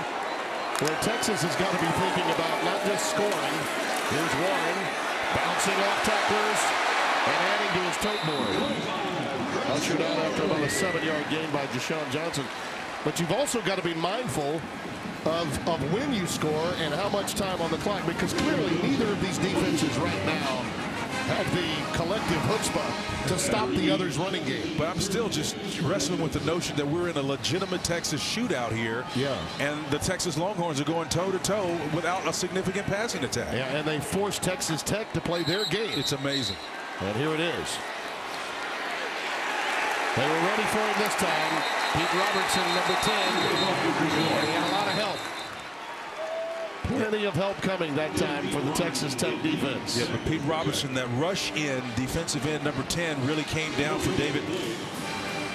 where Texas has got to be thinking about not just scoring. Here's Warren bouncing off tacklers and adding to his tote board. Ushered out after about a 7-yard gain by Deshaun Johnson. But you've also got to be mindful of when you score and how much time on the clock, because clearly neither of these defenses right now have the collective chutzpah to stop the other's running game. But I'm still just wrestling with the notion that we're in a legitimate Texas shootout here. Yeah. And the Texas Longhorns are going toe-to-toe without a significant passing attack. Yeah, and they forced Texas Tech to play their game. It's amazing. And here it is. They were ready for him this time. Pete Robertson, number 10. He had a lot of help. Plenty of help coming that time for the Texas Tech defense. Yeah, but Pete Robertson, that rush in defensive end number 10 really came down for David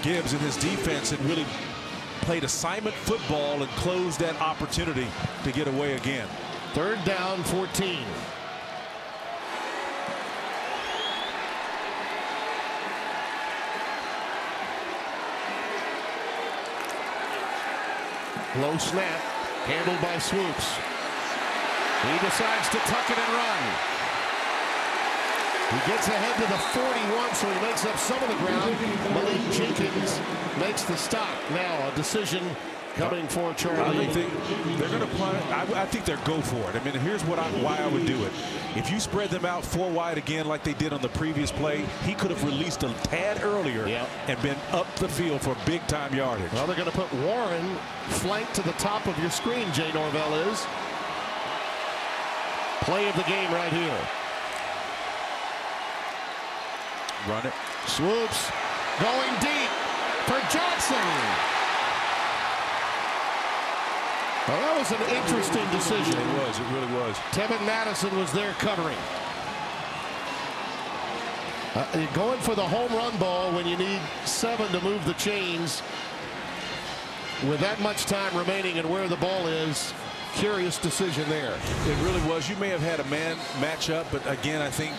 Gibbs and his defense, and really played assignment football and closed that opportunity to get away again. 3rd down, 14. Low snap, handled by Swoops. He decides to tuck it and run. He gets ahead to the 41, so he makes up some of the ground. Malik Jenkins makes the stop. Now a decision coming for Charlie. I think they're going to punt it. I think they'll go for it. I mean, here's why I would do it. If you spread them out 4 wide again like they did on the previous play, he could have released a tad earlier and been up the field for big-time yardage. Well, they're going to put Warren flanked to the top of your screen, Jay Norvell is. Play of the game right here. Run it. Swoops going deep for Johnson. Well, that was an interesting decision. It was. It really was. Tevin Madison was there covering. Going for the home run ball when you need 7 to move the chains. With that much time remaining and where the ball is, curious decision there. It really was. You may have had a man matchup, but again, I think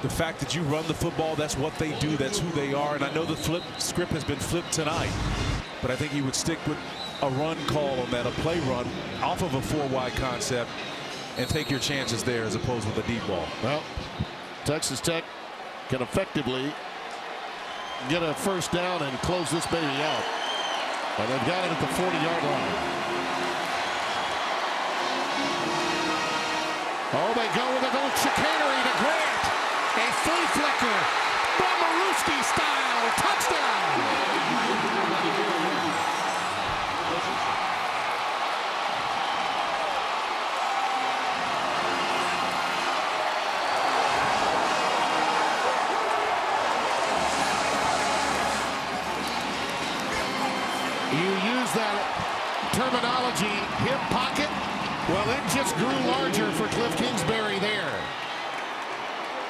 the fact that you run the football, that's what they do. That's who they are. And I know the script has been flipped tonight, but I think you would stick with a run call on that, a play run off of a 4 wide concept, and take your chances there as opposed with a deep ball. Well, Texas Tech can effectively get a 1st down and close this baby out. And they've got it at the 40-yard line. Oh, they go with a little chicanery to Grant. A flea flicker. Bomarooski style. Touchdown. You use that terminology, hip pocket. Well, it just grew larger for Cliff Kingsbury there.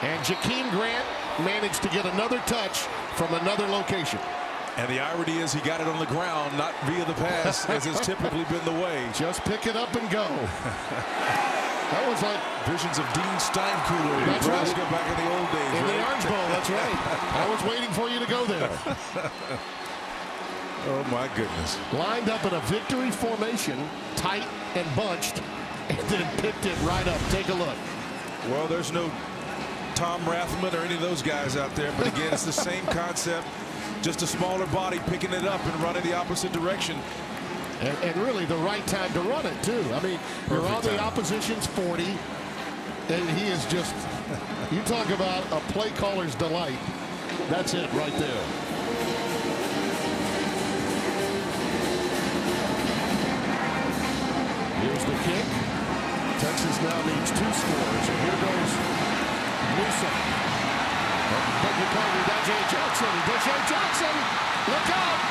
And Jakeem Grant managed to get another touch from another location. And the irony is he got it on the ground, not via the pass, as has typically been the way. Just pick it up and go. That was like visions of Dean Steinkooler in Nebraska back in the old days. In the Orange Bowl, that's right. I was waiting for you to go there. Oh, my goodness. Lined up in a victory formation, tight and bunched, and then picked it right up. Take a look. Well, there's no Tom Rathman or any of those guys out there, but again, it's the same concept, just a smaller body picking it up and running the opposite direction. And really the right time to run it, too. I mean, you're on the opposition's 40, and he is just, you talk about a play caller's delight. That's it right there. Here's the kick. Texas now needs 2 scores. And here goes Newsom. Beg your pardon, Dajae Jackson. Dajae Jackson, look out.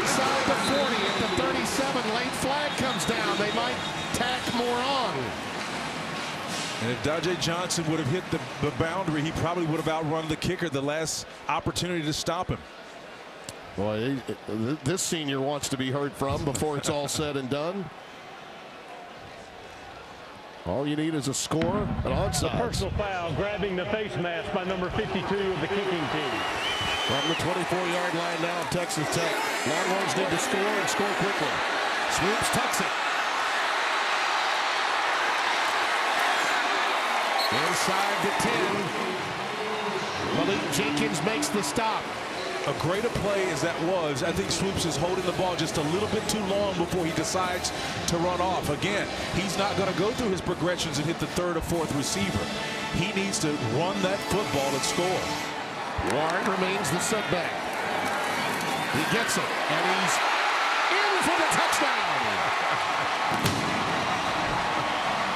Inside the 40 at the 37. Late flag comes down. They might tack more on. And if Dajae Johnson would have hit the boundary, he probably would have outrun the kicker the last opportunity to stop him. Boy, this senior wants to be heard from before it's all said and done. All you need is a score, an onside. Personal foul, grabbing the face mask by number 52 of the kicking team. From the 24-yard line now of Texas Tech. Longhorns need to score and score quickly. Swoops, tucks it. Inside the 10. Malik Jenkins makes the stop. A greater play as that was, I think Swoops is holding the ball just a little bit too long before he decides to run off. Again, he's not going to go through his progressions and hit the third or fourth receiver. He needs to run that football and score. Warren remains the setback. He gets it, and he's in for the touchdown.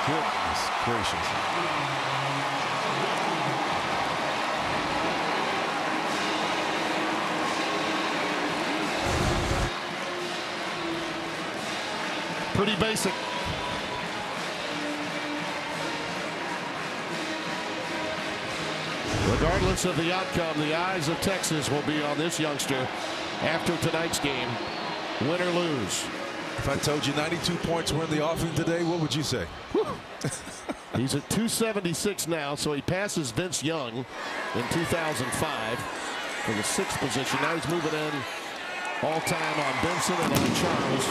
Goodness gracious. Pretty basic. Regardless of the outcome, the eyes of Texas will be on this youngster after tonight's game, win or lose. If I told you 92 points were in the offing today, what would you say? He's at 276 now, so he passes Vince Young in 2005 for the 6th position. Now he's moving in all-time on Benson and on Charles.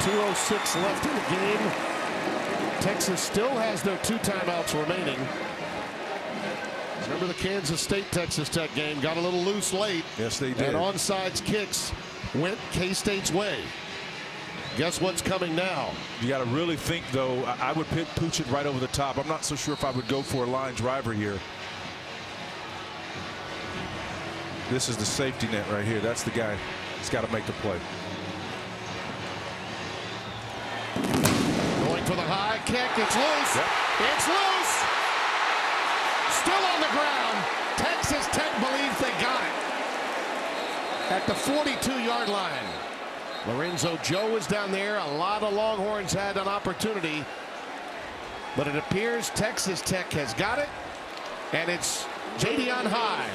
2:06 left in the game. Texas still has their 2 timeouts remaining. Remember the Kansas State-Texas Tech game got a little loose late. Yes, they did. And onside kicks went K-State's way. Guess what's coming now? You got to really think, though. I would pooch it right over the top. I'm not so sure if I would go for a line driver here. This is the safety net right here. That's the guy that's got to make the play. Going for the high kick. It's loose. Yep. It's loose. Still on the ground. Texas Tech believes they got it. At the 42-yard line. Lorenzo Joe is down there. A lot of Longhorns had an opportunity. But it appears Texas Tech has got it. And it's Jadion High.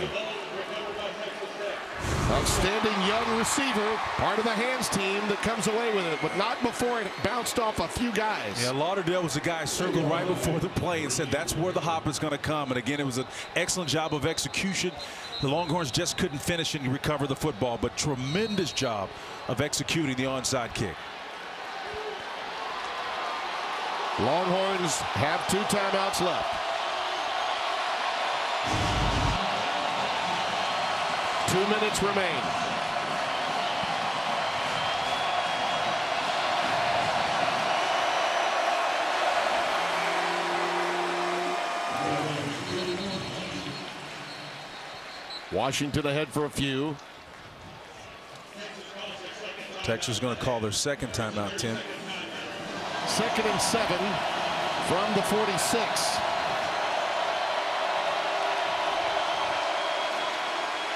Outstanding young receiver, part of the hands team that comes away with it, but not before it bounced off a few guys. Yeah, Lauderdale was the guy circled right before the play and said that's where the hop is going to come. And again, it was an excellent job of execution. The Longhorns just couldn't finish and recover the football, but tremendous job of executing the onside kick. Longhorns have 2 timeouts left. 2 minutes remain. Washington ahead for a few. Texas is going to call their 2nd timeout, Tim. 2nd and 7 from the 46.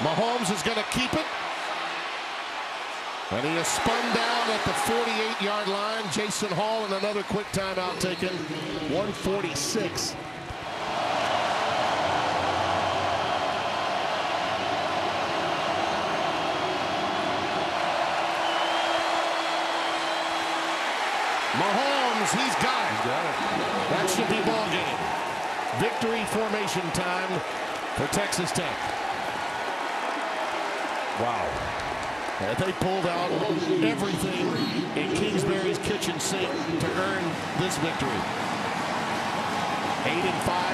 Mahomes is going to keep it. And he is spun down at the 48-yard line. Jason Hall and another quick timeout taken. 1:46. Mahomes, he's got it. That should be ball game. Victory formation time for Texas Tech. Wow. And they pulled out everything in Kingsbury's kitchen sink to earn this victory. 8-5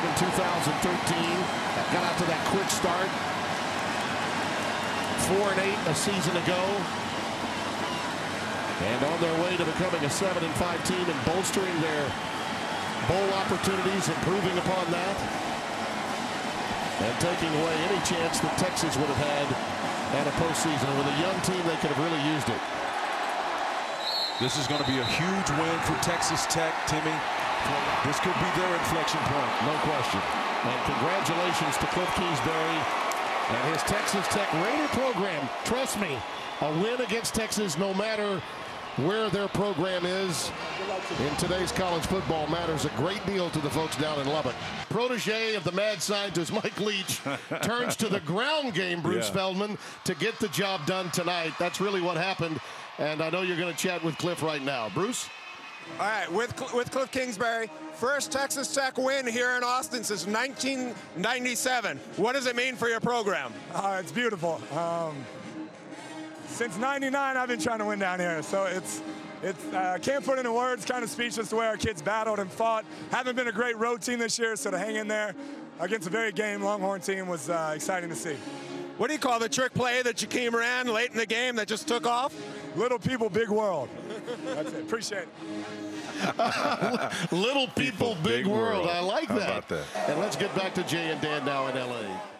in 2013. That got out to that quick start. 4-8 a season ago. And on their way to becoming a 7-5 team and bolstering their bowl opportunities, improving upon that. And taking away any chance that Texas would have had at a postseason. With a young team, they could have really used it. This is going to be a huge win for Texas Tech, Timmy. This could be their inflection point. No question. And congratulations to Cliff Kingsbury and his Texas Tech Raider program. Trust me, a win against Texas, no matter where their program is in today's college football, matters a great deal to the folks down in Lubbock. Protege of the mad scientist Mike Leach turns to the ground game, Bruce Feldman, to get the job done tonight. That's really what happened, and I know you're going to chat with Cliff right now. Bruce? All right, with Cliff Kingsbury, first Texas Tech win here in Austin since 1997. What does it mean for your program? It's beautiful. Since '99, I've been trying to win down here, so can't put into words, kind of speechless the way our kids battled and fought. Haven't been a great road team this year, so to hang in there against a very game Longhorn team was exciting to see. What do you call the trick play that Jakeem ran late in the game that just took off? Little people, big world. That's it. Appreciate it. Little people, big world. I like that. How about that? And let's get back to Jay and Dan now in L.A.